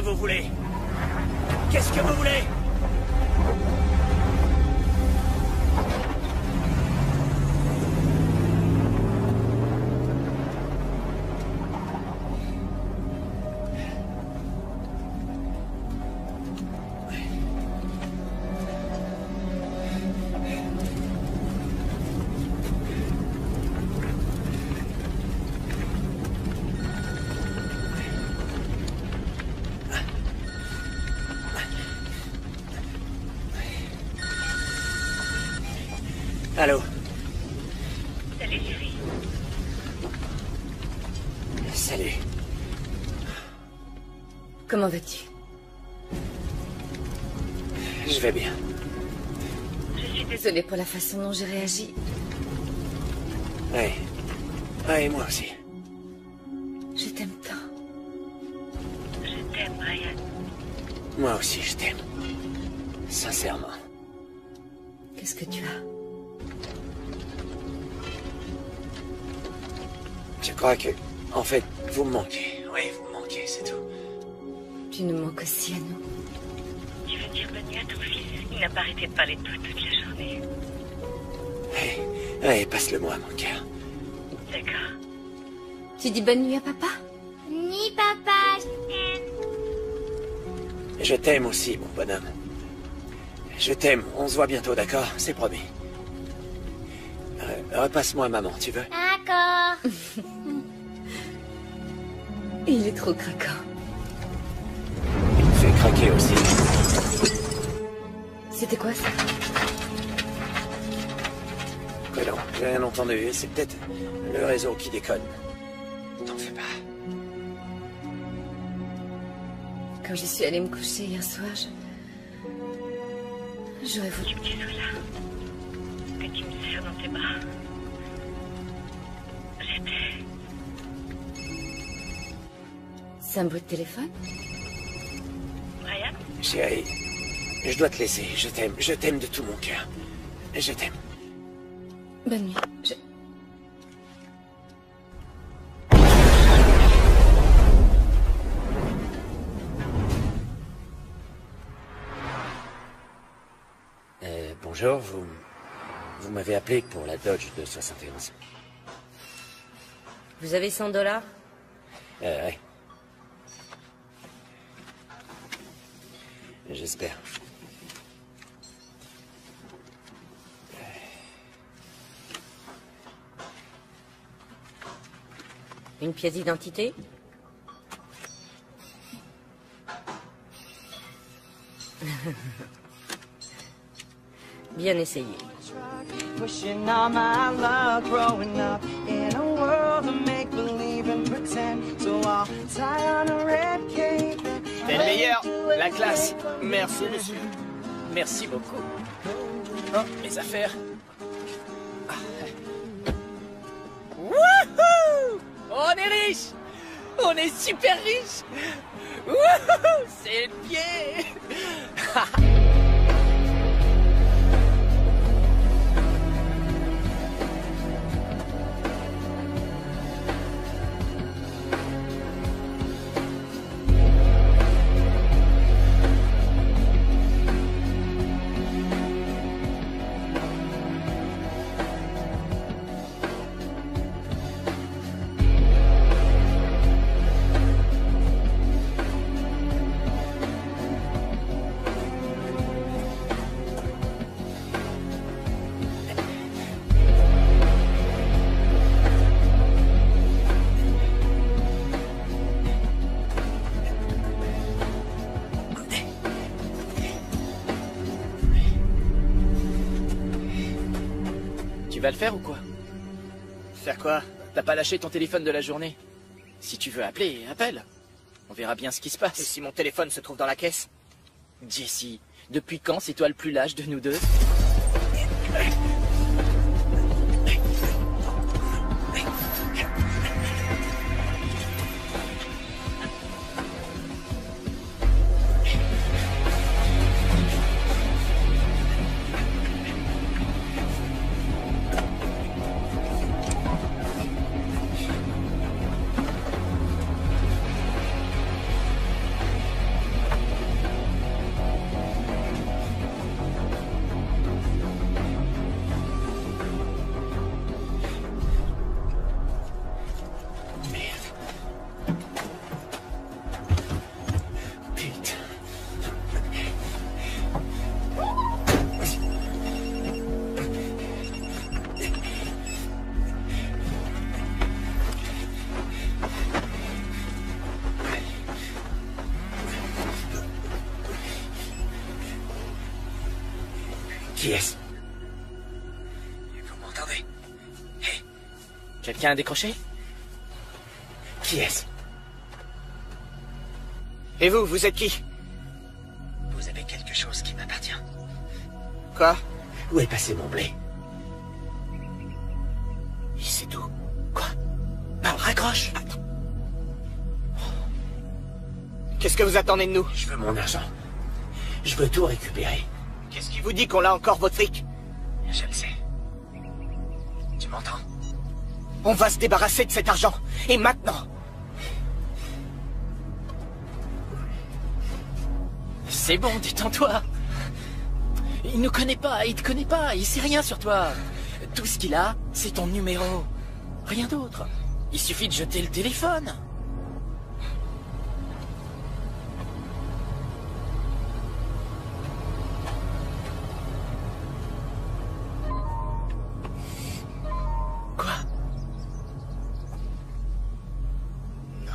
vous voulez? Qu'est-ce que vous voulez? Allô? Salut, chérie. Salut. Comment vas-tu? Je vais bien. Je suis Désolée pour la façon dont j'ai réagi. Oui. Oui, moi aussi. Je t'aime tant. Je t'aime, Brian. Moi aussi, je t'aime. Sincèrement. Qu'est-ce que tu as? Je crois que... En fait, vous me manquez. Oui, vous me manquez, c'est tout. Tu nous manques aussi à nous. Tu veux dire bonne nuit à ton fils? Il n'a pas arrêté de parler de toi toute la journée. Oui, passe-le-moi, mon cœur. D'accord. Tu dis bonne nuit à papa? Ni papa, je t'aime. Je t'aime aussi, mon bonhomme. Je t'aime. On se voit bientôt, d'accord? C'est promis. Repasse-moi maman, tu veux? D'accord. Il est trop craquant. Il me fait craquer aussi. C'était quoi ça? Mais non, j'ai rien entendu. C'est peut-être le réseau qui déconne. T'en fais pas. Quand je suis allée me coucher hier soir, j'aurais voulu Que tu sois là. Que tu me serres dans tes bras. J'étais... C'est un bruit de téléphone? Brian? Chérie, je dois te laisser. Je t'aime de tout mon cœur. Je t'aime. Bonne nuit. Bonjour, vous m'avez appelé pour la Dodge de 71. Vous avez $100? Ouais. J'espère. Une pièce d'identité? Bien essayé. Wishing all my luck growing up in a world of make believe and pretend. So I'll tie on a red cape. T'es le meilleur, la classe. Merci, monsieur. Merci beaucoup. Oh, mes affaires. Ah. Wouhou! On est riche! On est super riche! Wouhou! C'est le pied! Tu vas le faire ou quoi? Faire quoi? T'as pas lâché ton téléphone de la journée. Si tu veux appeler, appelle. On verra bien ce qui se passe. Et si mon téléphone se trouve dans la caisse? Jesse, depuis quand c'est toi le plus lâche de nous deux? Qui est-ce? Vous m'entendez? Hey. Quelqu'un a décroché? Qui est-ce? Et vous, vous êtes qui? Vous avez quelque chose qui m'appartient. Quoi? Où est passé mon blé? Il sait tout. Quoi? Bah, raccroche! Attends. Qu'est-ce que vous attendez de nous? Je veux mon argent. Je veux tout récupérer. Qu'est-ce qui vous dit qu'on a encore votre fric? Je le sais. Tu m'entends? On va se débarrasser de cet argent. Et maintenant. C'est bon, détends-toi. Il nous connaît pas, il te connaît pas, il sait rien sur toi. Tout ce qu'il a, c'est ton numéro. Rien d'autre. Il suffit de jeter le téléphone. Quoi? Non.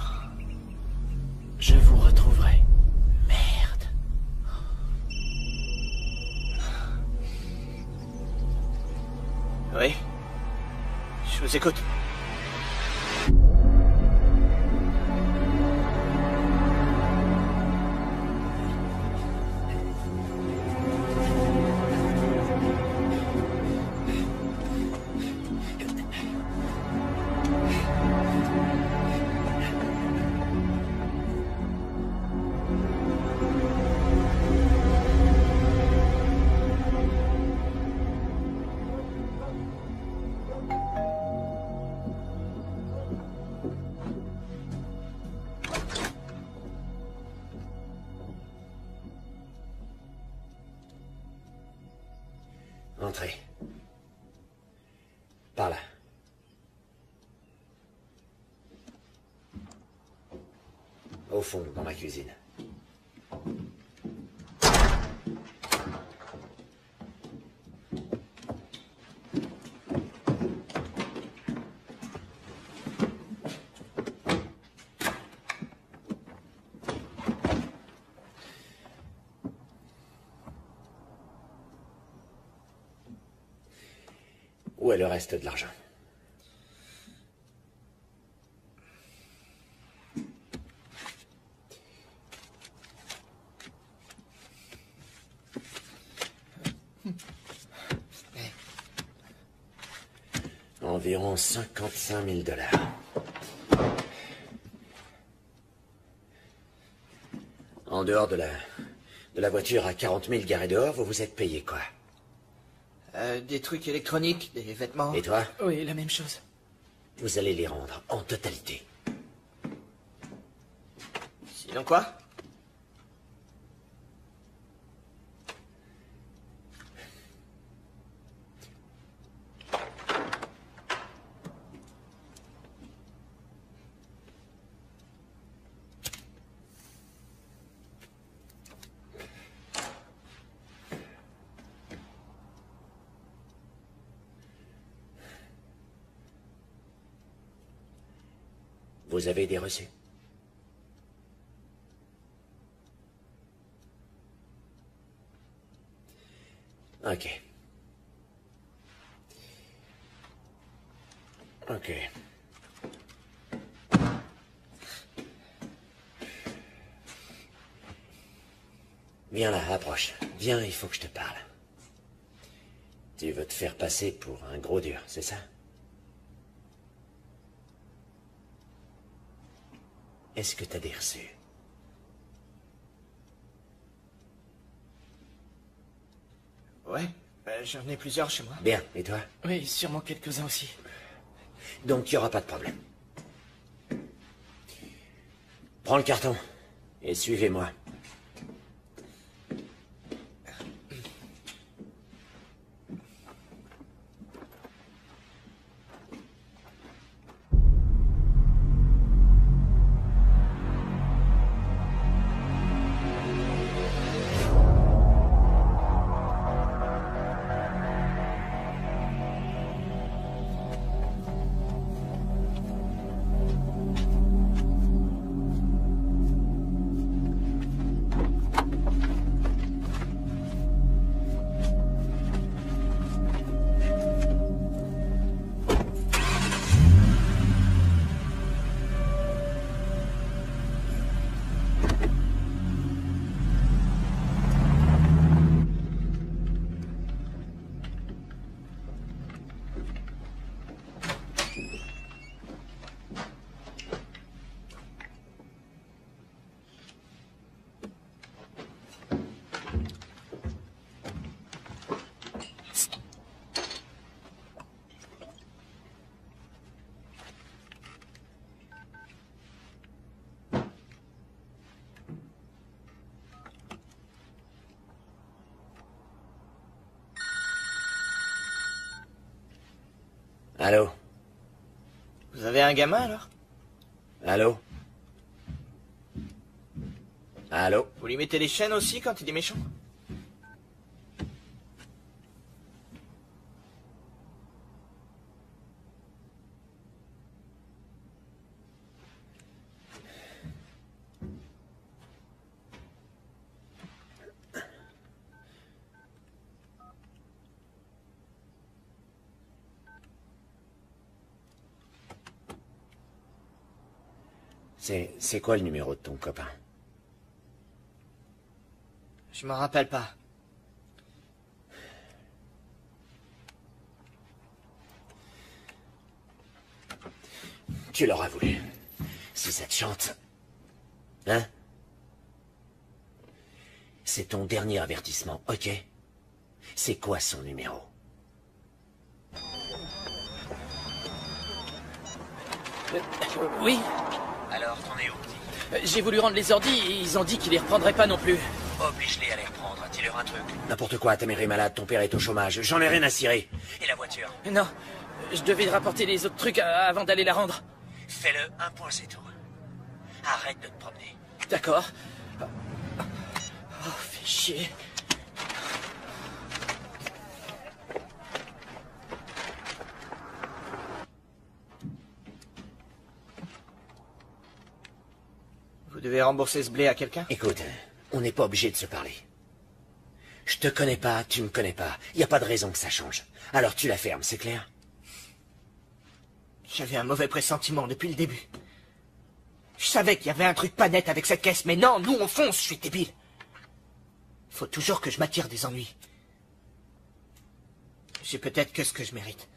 Je vous retrouverai. Merde. Oui. Je vous écoute. Entrez. Par là. Au fond, dans ma cuisine. Où est le reste de l'argent? Environ 55 000 $. En dehors de la voiture à 40 000 garée dehors, vous vous êtes payé quoi? Des trucs électroniques, des vêtements. Et toi? Oui, la même chose. Vous allez les rendre en totalité. Sinon quoi? Vous avez des reçus? Ok. Ok. Viens là, approche. Viens, il faut que je te parle. Tu veux te faire passer pour un gros dur, c'est ça? Est-ce que t'as des reçus? Ouais, j'en ai plusieurs chez moi. Bien, et toi? Oui, sûrement quelques-uns aussi. Donc il n'y aura pas de problème. Prends le carton et suivez-moi. Allô? Vous avez un gamin, alors? Allô? Allô? Vous lui mettez les chaînes aussi quand il est méchant? C'est quoi le numéro de ton copain? Je m'en rappelle pas. Tu l'auras voulu. Si ça te chante. Hein? C'est ton dernier avertissement, ok? C'est quoi son numéro? Oui? Alors, t'en es où, petit? J'ai voulu rendre les ordis et ils ont dit qu'ils les reprendraient pas non plus. Oblige-les à les reprendre, dis-leur un truc. N'importe quoi, ta mère est malade, ton père est au chômage, j'en ai rien à cirer. Et la voiture? Non, je devais rapporter les autres trucs avant d'aller la rendre. Fais-le, un point, c'est tout. Arrête de te promener. D'accord. Oh, fais chier. Vous devez rembourser ce blé à quelqu'un? Écoute, on n'est pas obligé de se parler. Je te connais pas, tu me connais pas. Y a pas de raison que ça change. Alors tu la fermes, c'est clair? J'avais un mauvais pressentiment depuis le début. Je savais qu'il y avait un truc pas net avec cette caisse, mais non, nous on fonce, je suis débile. Faut toujours que je m'attire des ennuis. J'ai peut-être que ce que je mérite.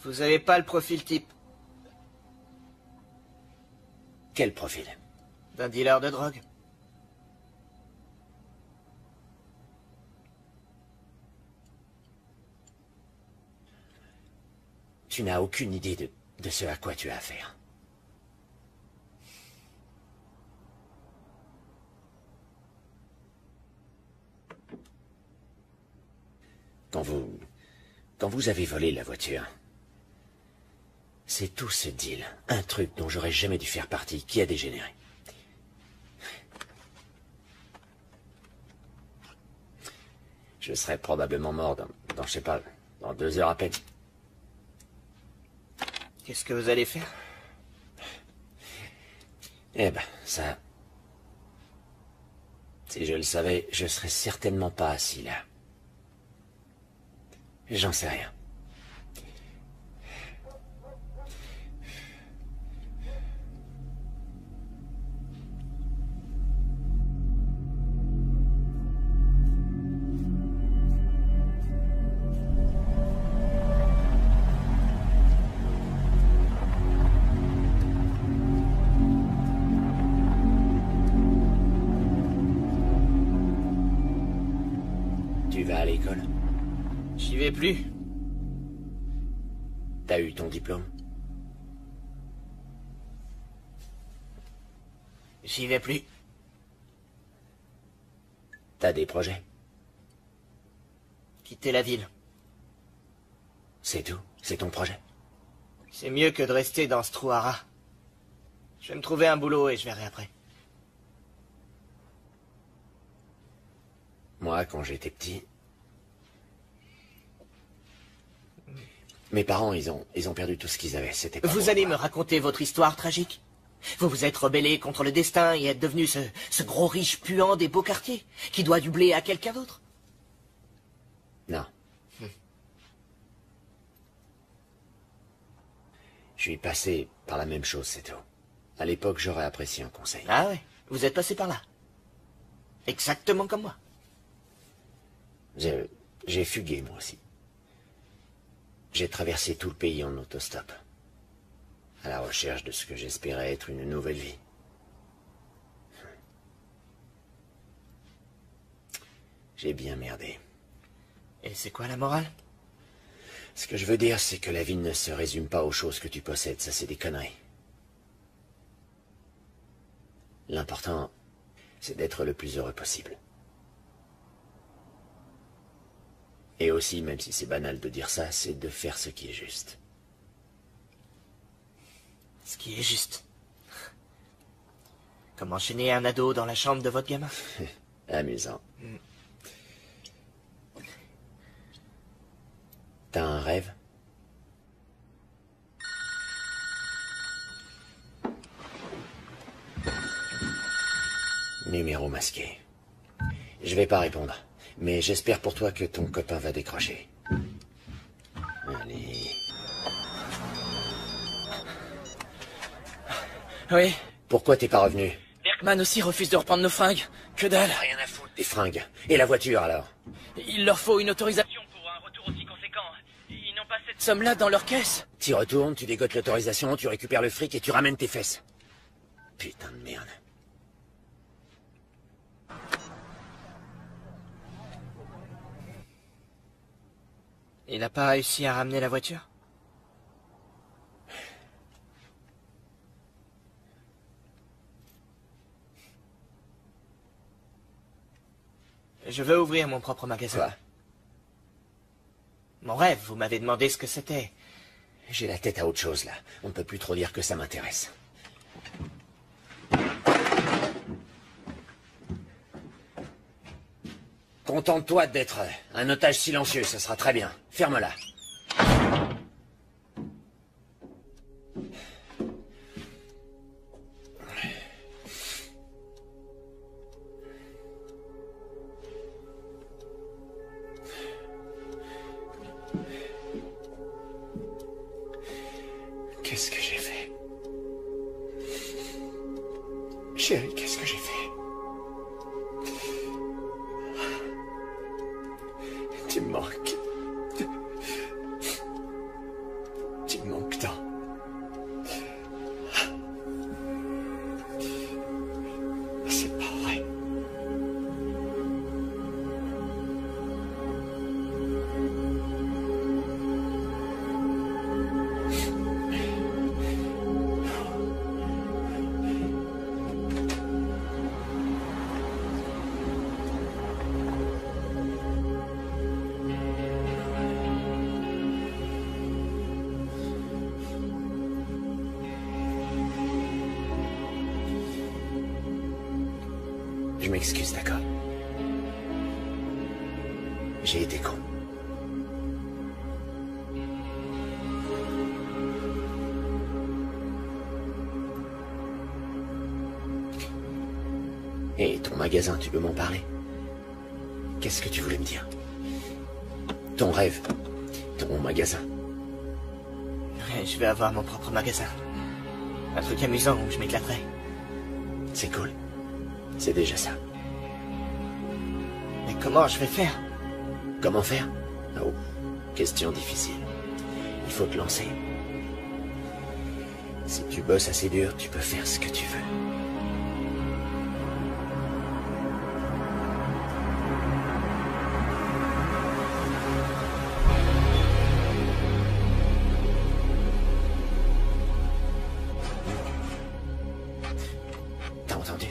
Vous avez pas le profil type. Quel profil? D'un dealer de drogue. Tu n'as aucune idée de ce à quoi tu as affaire. Quand vous avez volé la voiture, c'est tout ce deal, un truc dont j'aurais jamais dû faire partie, qui a dégénéré. Je serais probablement mort dans je sais pas, dans 2 heures à peine. Qu'est-ce que vous allez faire? Eh ben, ça... Si je le savais, je serais certainement pas assis là. J'en sais rien. Tu vas à l'école? J'y vais plus. T'as eu ton diplôme? J'y vais plus. T'as des projets? Quitter la ville. C'est tout? C'est ton projet? C'est mieux que de rester dans ce trou à rats. Je vais me trouver un boulot et je verrai après. Moi, quand j'étais petit... Mes parents, ils ont perdu tout ce qu'ils avaient. C'était pas Vous bon. allez me raconter votre histoire tragique? Vous vous êtes rebellé contre le destin et êtes devenu ce gros riche puant des beaux quartiers, qui doit du blé à quelqu'un d'autre? Non. Je suis passé par la même chose, c'est tout. À l'époque, j'aurais apprécié un conseil. Ah ouais, vous êtes passé par là. Exactement comme moi. J'ai fugué, moi aussi. J'ai traversé tout le pays en autostop, à la recherche de ce que j'espérais être une nouvelle vie. J'ai bien merdé. Et c'est quoi la morale? Ce que je veux dire, c'est que la vie ne se résume pas aux choses que tu possèdes, ça c'est des conneries. L'important, c'est d'être le plus heureux possible. Et aussi, même si c'est banal de dire ça, c'est de faire ce qui est juste. Ce qui est juste. Comme enchaîner un ado dans la chambre de votre gamin. Amusant. T'as un rêve? Numéro masqué. Je vais pas répondre, mais j'espère pour toi que ton copain va décrocher. Allez. Oui. Pourquoi t'es pas revenu? Bergman aussi refuse de reprendre nos fringues. Que dalle. Rien à foutre des fringues. Et la voiture alors? Il leur faut une autorisation pour un retour aussi conséquent. Ils n'ont pas cette somme-là dans leur caisse. T'y retournes, tu dégotes l'autorisation, tu récupères le fric et tu ramènes tes fesses. Putain de merde. Il n'a pas réussi à ramener la voiture? Je veux ouvrir mon propre magasin. Quoi? Mon rêve, vous m'avez demandé ce que c'était. J'ai la tête à autre chose là. On ne peut plus trop dire que ça m'intéresse. Contente-toi d'être un otage silencieux, ça sera très bien. Ferme-la. Qu'est-ce que j'ai fait? Chérie, qu'est-ce que j'ai fait? Tu me manques. Tu me manques tant. C'est pas vrai. Je m'excuse, d'accord? J'ai été con. Et ton magasin, tu peux m'en parler? Qu'est-ce que tu voulais me dire? Ton rêve, ton magasin. Je vais avoir mon propre magasin. Un truc amusant où je m'éclaterai. C'est cool. C'est déjà ça. Mais comment je vais faire? Comment faire? Oh, question difficile. Il faut te lancer. Si tu bosses assez dur, tu peux faire ce que tu veux. T'as entendu?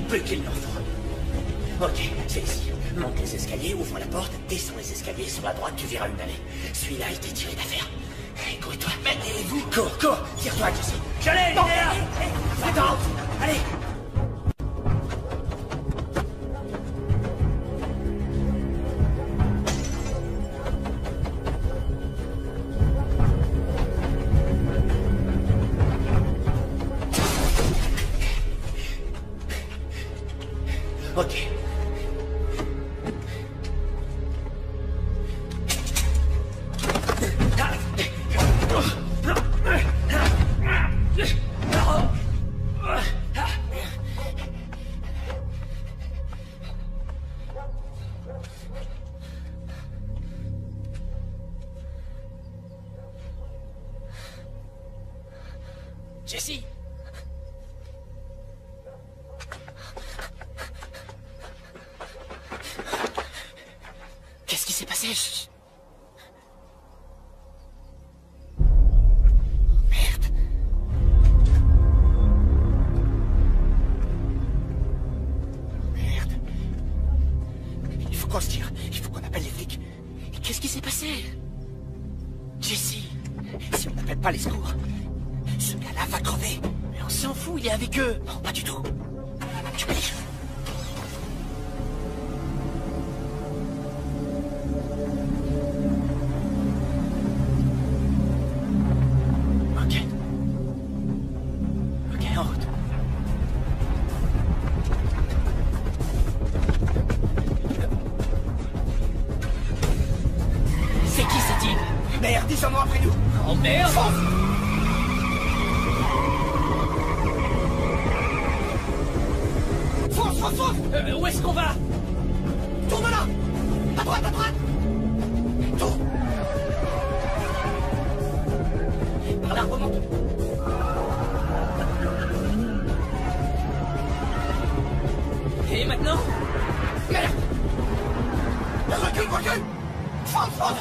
Plus qu'il n'en faut. Ok, c'est ici. Monte les escaliers, ouvre la porte, descends les escaliers, sur la droite, tu verras une allée. Celui-là a été tiré d'affaire. Cours-toi. Mettez-vous. Cours. Tire-toi, Jesse. Je l'ai, bon, attends. Allez. Ok. Jesse! Qu'est-ce qui s'est passé? Merde. Merde. Il faut qu'on se tire. Il faut qu'on appelle les flics. Qu'est-ce qui s'est passé? Jesse, si on n'appelle pas les secours, ce gars-là va crever. Mais on s'en fout, il est avec eux. Non, pas du tout. Tu me dis. Ok, en route. C'est qui ce type? Merde, ils sont après nous. Oh merde! Fonce! Où est-ce qu'on va? Tourne là! À droite! Tourne! Par là, remonte! Et maintenant? Merde! Recule! Fonce!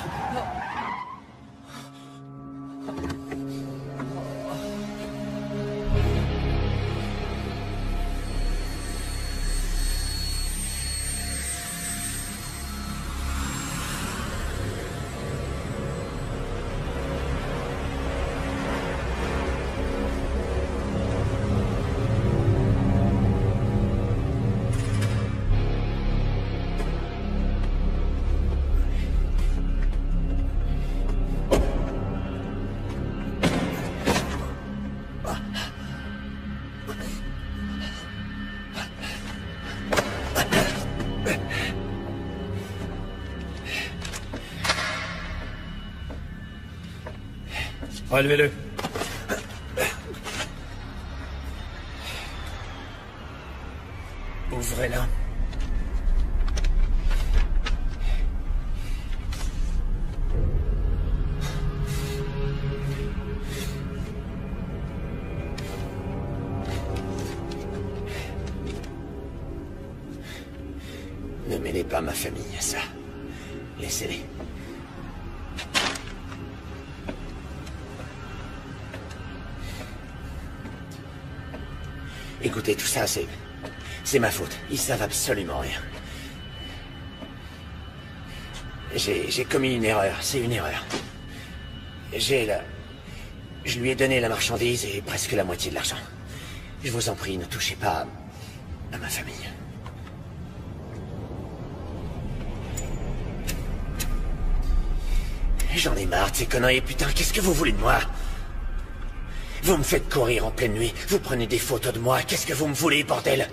Relevez-le. Ouvrez-la. Ne mêlez pas ma famille à ça. Laissez-les. Écoutez, tout ça, c'est ma faute. Ils savent absolument rien. J'ai commis une erreur. C'est une erreur. Je lui ai donné la marchandise et presque la moitié de l'argent. Je vous en prie, ne touchez pas à ma famille. J'en ai marre de ces conneries, putain, qu'est-ce que vous voulez de moi? Vous me faites courir en pleine nuit, vous prenez des photos de moi, qu'est-ce que vous me voulez, bordel?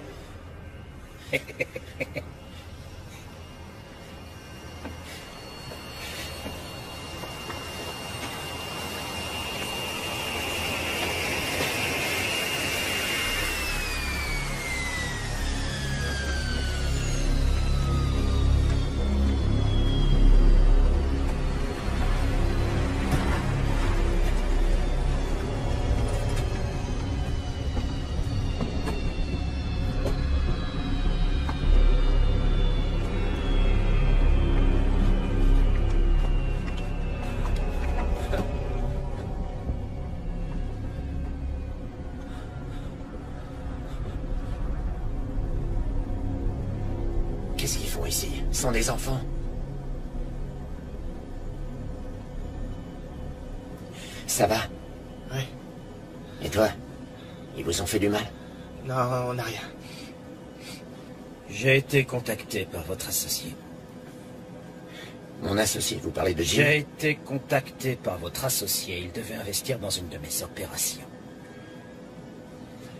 Qu'est-ce qu'ils font ici? Ce sont des enfants. Ça va? Oui. Et toi? Ils vous ont fait du mal? Non, on n'a rien. J'ai été contacté par votre associé. Mon associé, vous parlez de Jim? J'ai été contacté par votre associé. Il devait investir dans une de mes opérations.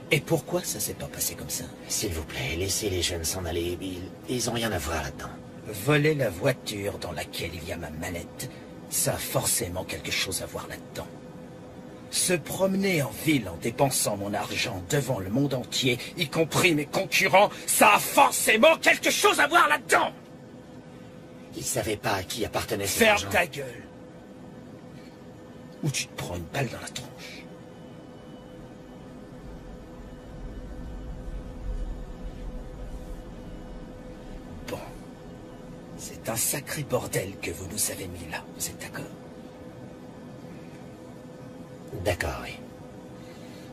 Et pourquoi ça s'est pas passé comme ça? S'il vous plaît, laissez les jeunes s'en aller. Ils ont rien à voir là-dedans. Voler la voiture dans laquelle il y a ma mallette, ça a forcément quelque chose à voir là-dedans. Se promener en ville en dépensant mon argent devant le monde entier, y compris mes concurrents, ça a forcément quelque chose à voir là-dedans! Ils savaient pas à qui appartenait cet Ferme argent. ta gueule! Ou tu te prends une balle dans la tronche. Bon. C'est un sacré bordel que vous nous avez mis là, vous êtes d'accord? D'accord, oui.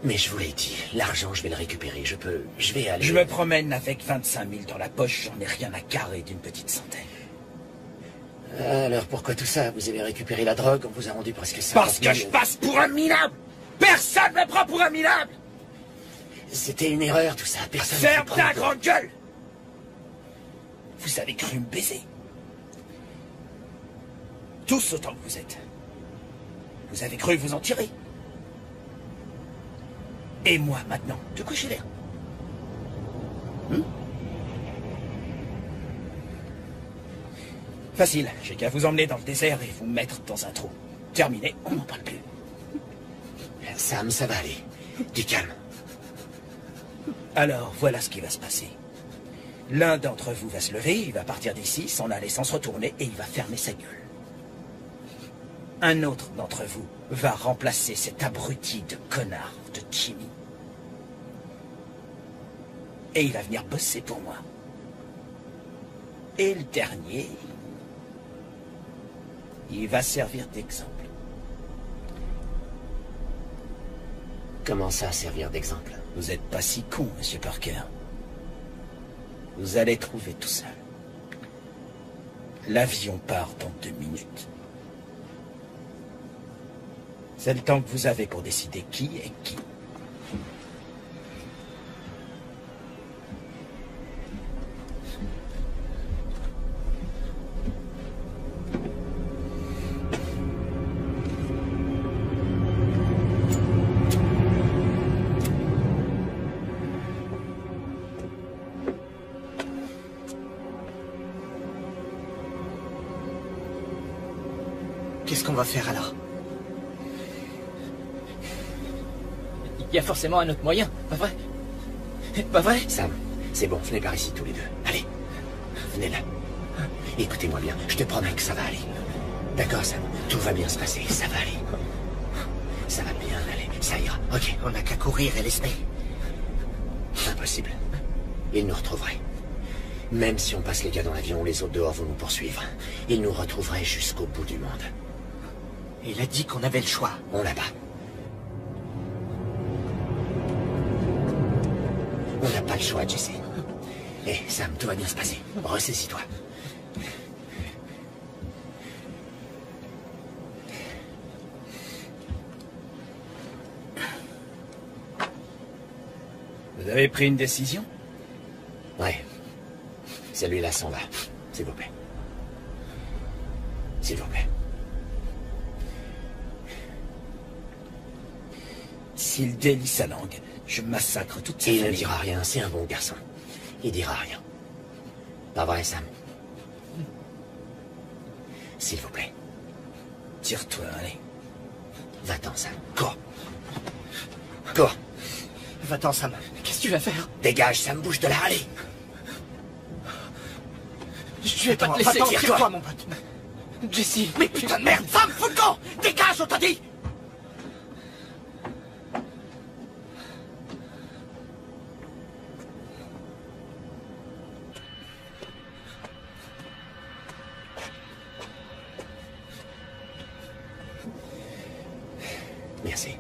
Mais je vous l'ai dit, l'argent, je vais le récupérer. Je vais aller... Je me promène avec 25 000 dans la poche, j'en ai rien à carrer d'une petite centaine. Alors pourquoi tout ça? Vous avez récupéré la drogue, on vous a rendu presque 50 000... Parce que je passe pour un minable! Personne me prend pour un minable! C'était une erreur tout ça, personne... Ferme ta grande gueule! Vous avez cru me baiser. Tous autant que vous êtes. Vous avez cru vous en tirer. Et moi, maintenant, de quoi j'ai l'air? Facile, j'ai qu'à vous emmener dans le désert et vous mettre dans un trou. Terminé, on n'en parle plus. Sam, ça va aller. Du calme. Alors, voilà ce qui va se passer. L'un d'entre vous va se lever, il va partir d'ici, s'en aller sans se retourner, et il va fermer sa gueule. Un autre d'entre vous va remplacer cet abruti de connard de Jimmy. Et il va venir bosser pour moi. Et le dernier, il va servir d'exemple. Comment ça, servir d'exemple? Vous êtes pas si con, Monsieur Parker. Vous allez trouver tout seul. L'avion part dans 2 minutes. C'est le temps que vous avez pour décider qui est qui. Qu'est-ce qu'on va faire alors? Il y a forcément un autre moyen, pas vrai? Pas vrai? Sam, c'est bon, venez par ici tous les deux. Allez, venez là. Écoutez-moi bien, je te promets que ça va aller. D'accord, Sam? Tout va bien se passer, ça va aller. Ça va bien aller, ça ira. Ok, On n'a qu'à courir et l'espérer. impossible. Ils nous retrouveraient. Même si on passe les gars dans l'avion, les autres dehors vont nous poursuivre. Ils nous retrouveraient jusqu'au bout du monde. Il a dit qu'on avait le choix. On l'a pas. On n'a pas le choix, Jesse. Hé, Sam, tout va bien se passer. Ressaisis-toi. Vous avez pris une décision? Ouais. Celui-là s'en va. S'il vous plaît. S'il vous plaît. S'il délie sa langue, je massacre toute sa Il famille. ne dira rien, c'est un bon garçon. Il dira rien. Pas vrai, Sam? S'il vous plaît. Tire-toi, allez. Va-t'en, Sam. Cours. Cours. Va-t'en, Sam. Qu'est-ce que tu vas faire? Dégage, Sam, bouge de là, allez. Je vais pas te laisser. Tire-toi, mon pote. Jesse. Mais putain de merde, Sam, fous le camp! Dégage, on t'a dit! Merci.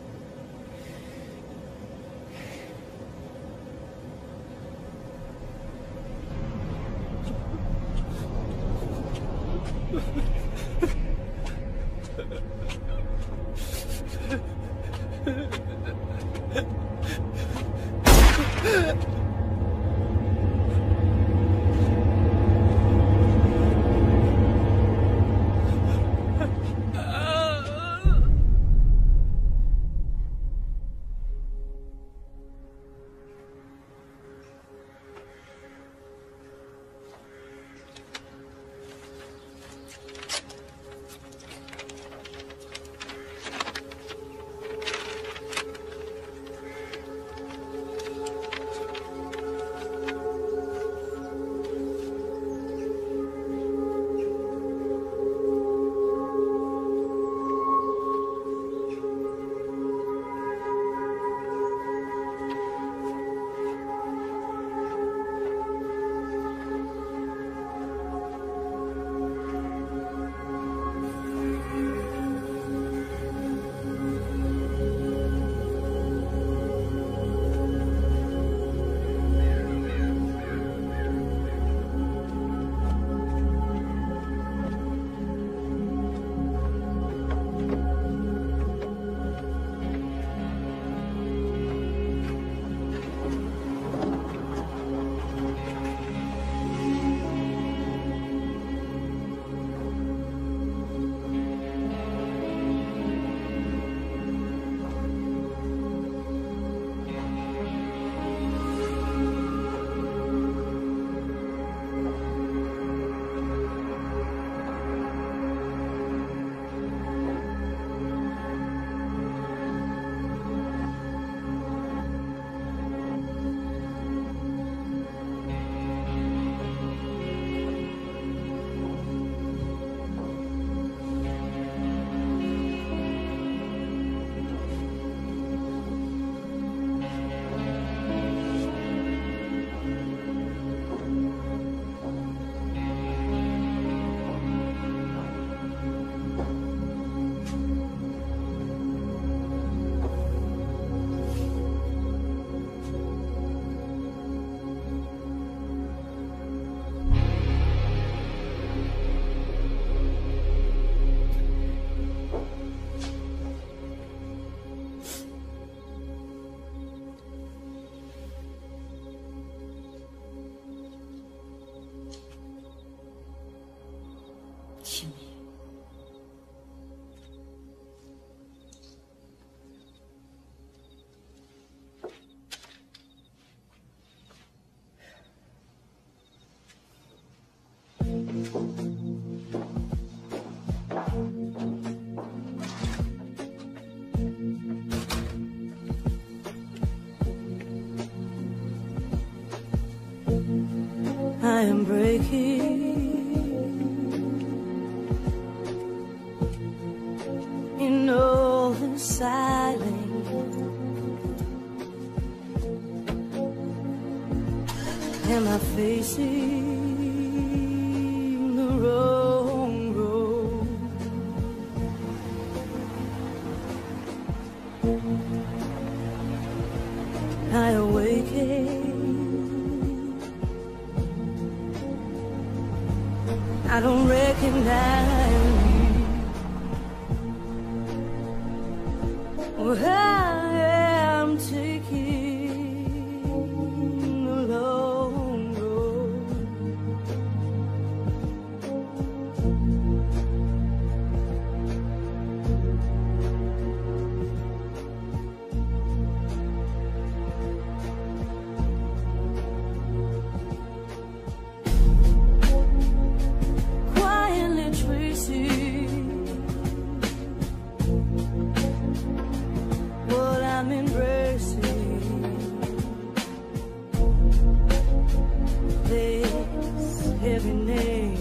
I am breaking in all the silence. Am I facing the wrong road? I awaken, I don't recognize you. Well, I am taking the long road. Quietly tracing what I'm embracing. This heaviness,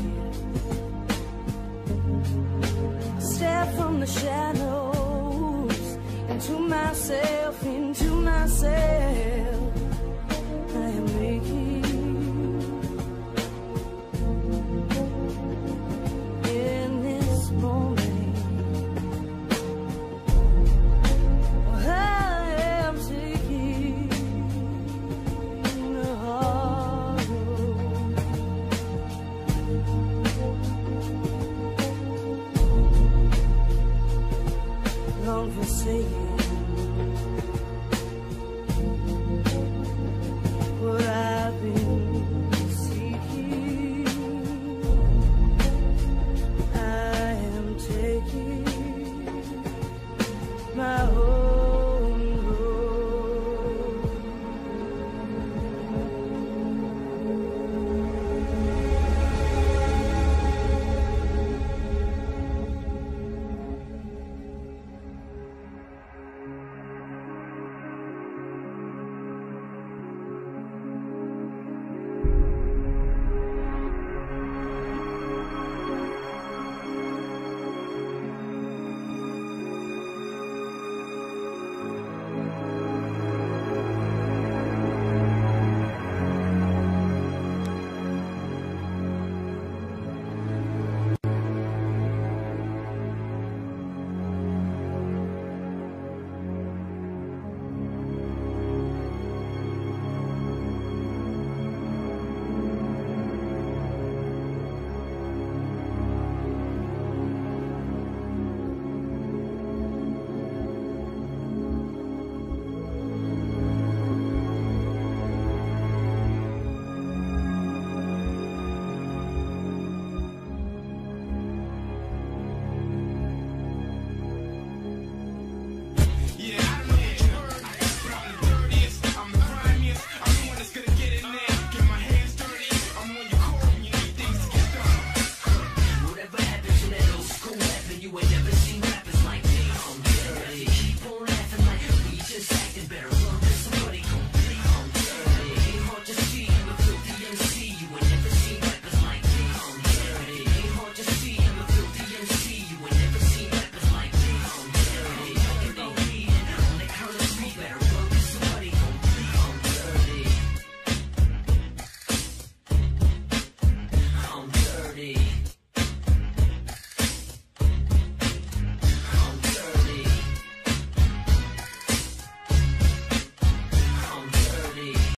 step from the shadows into myself, into myself.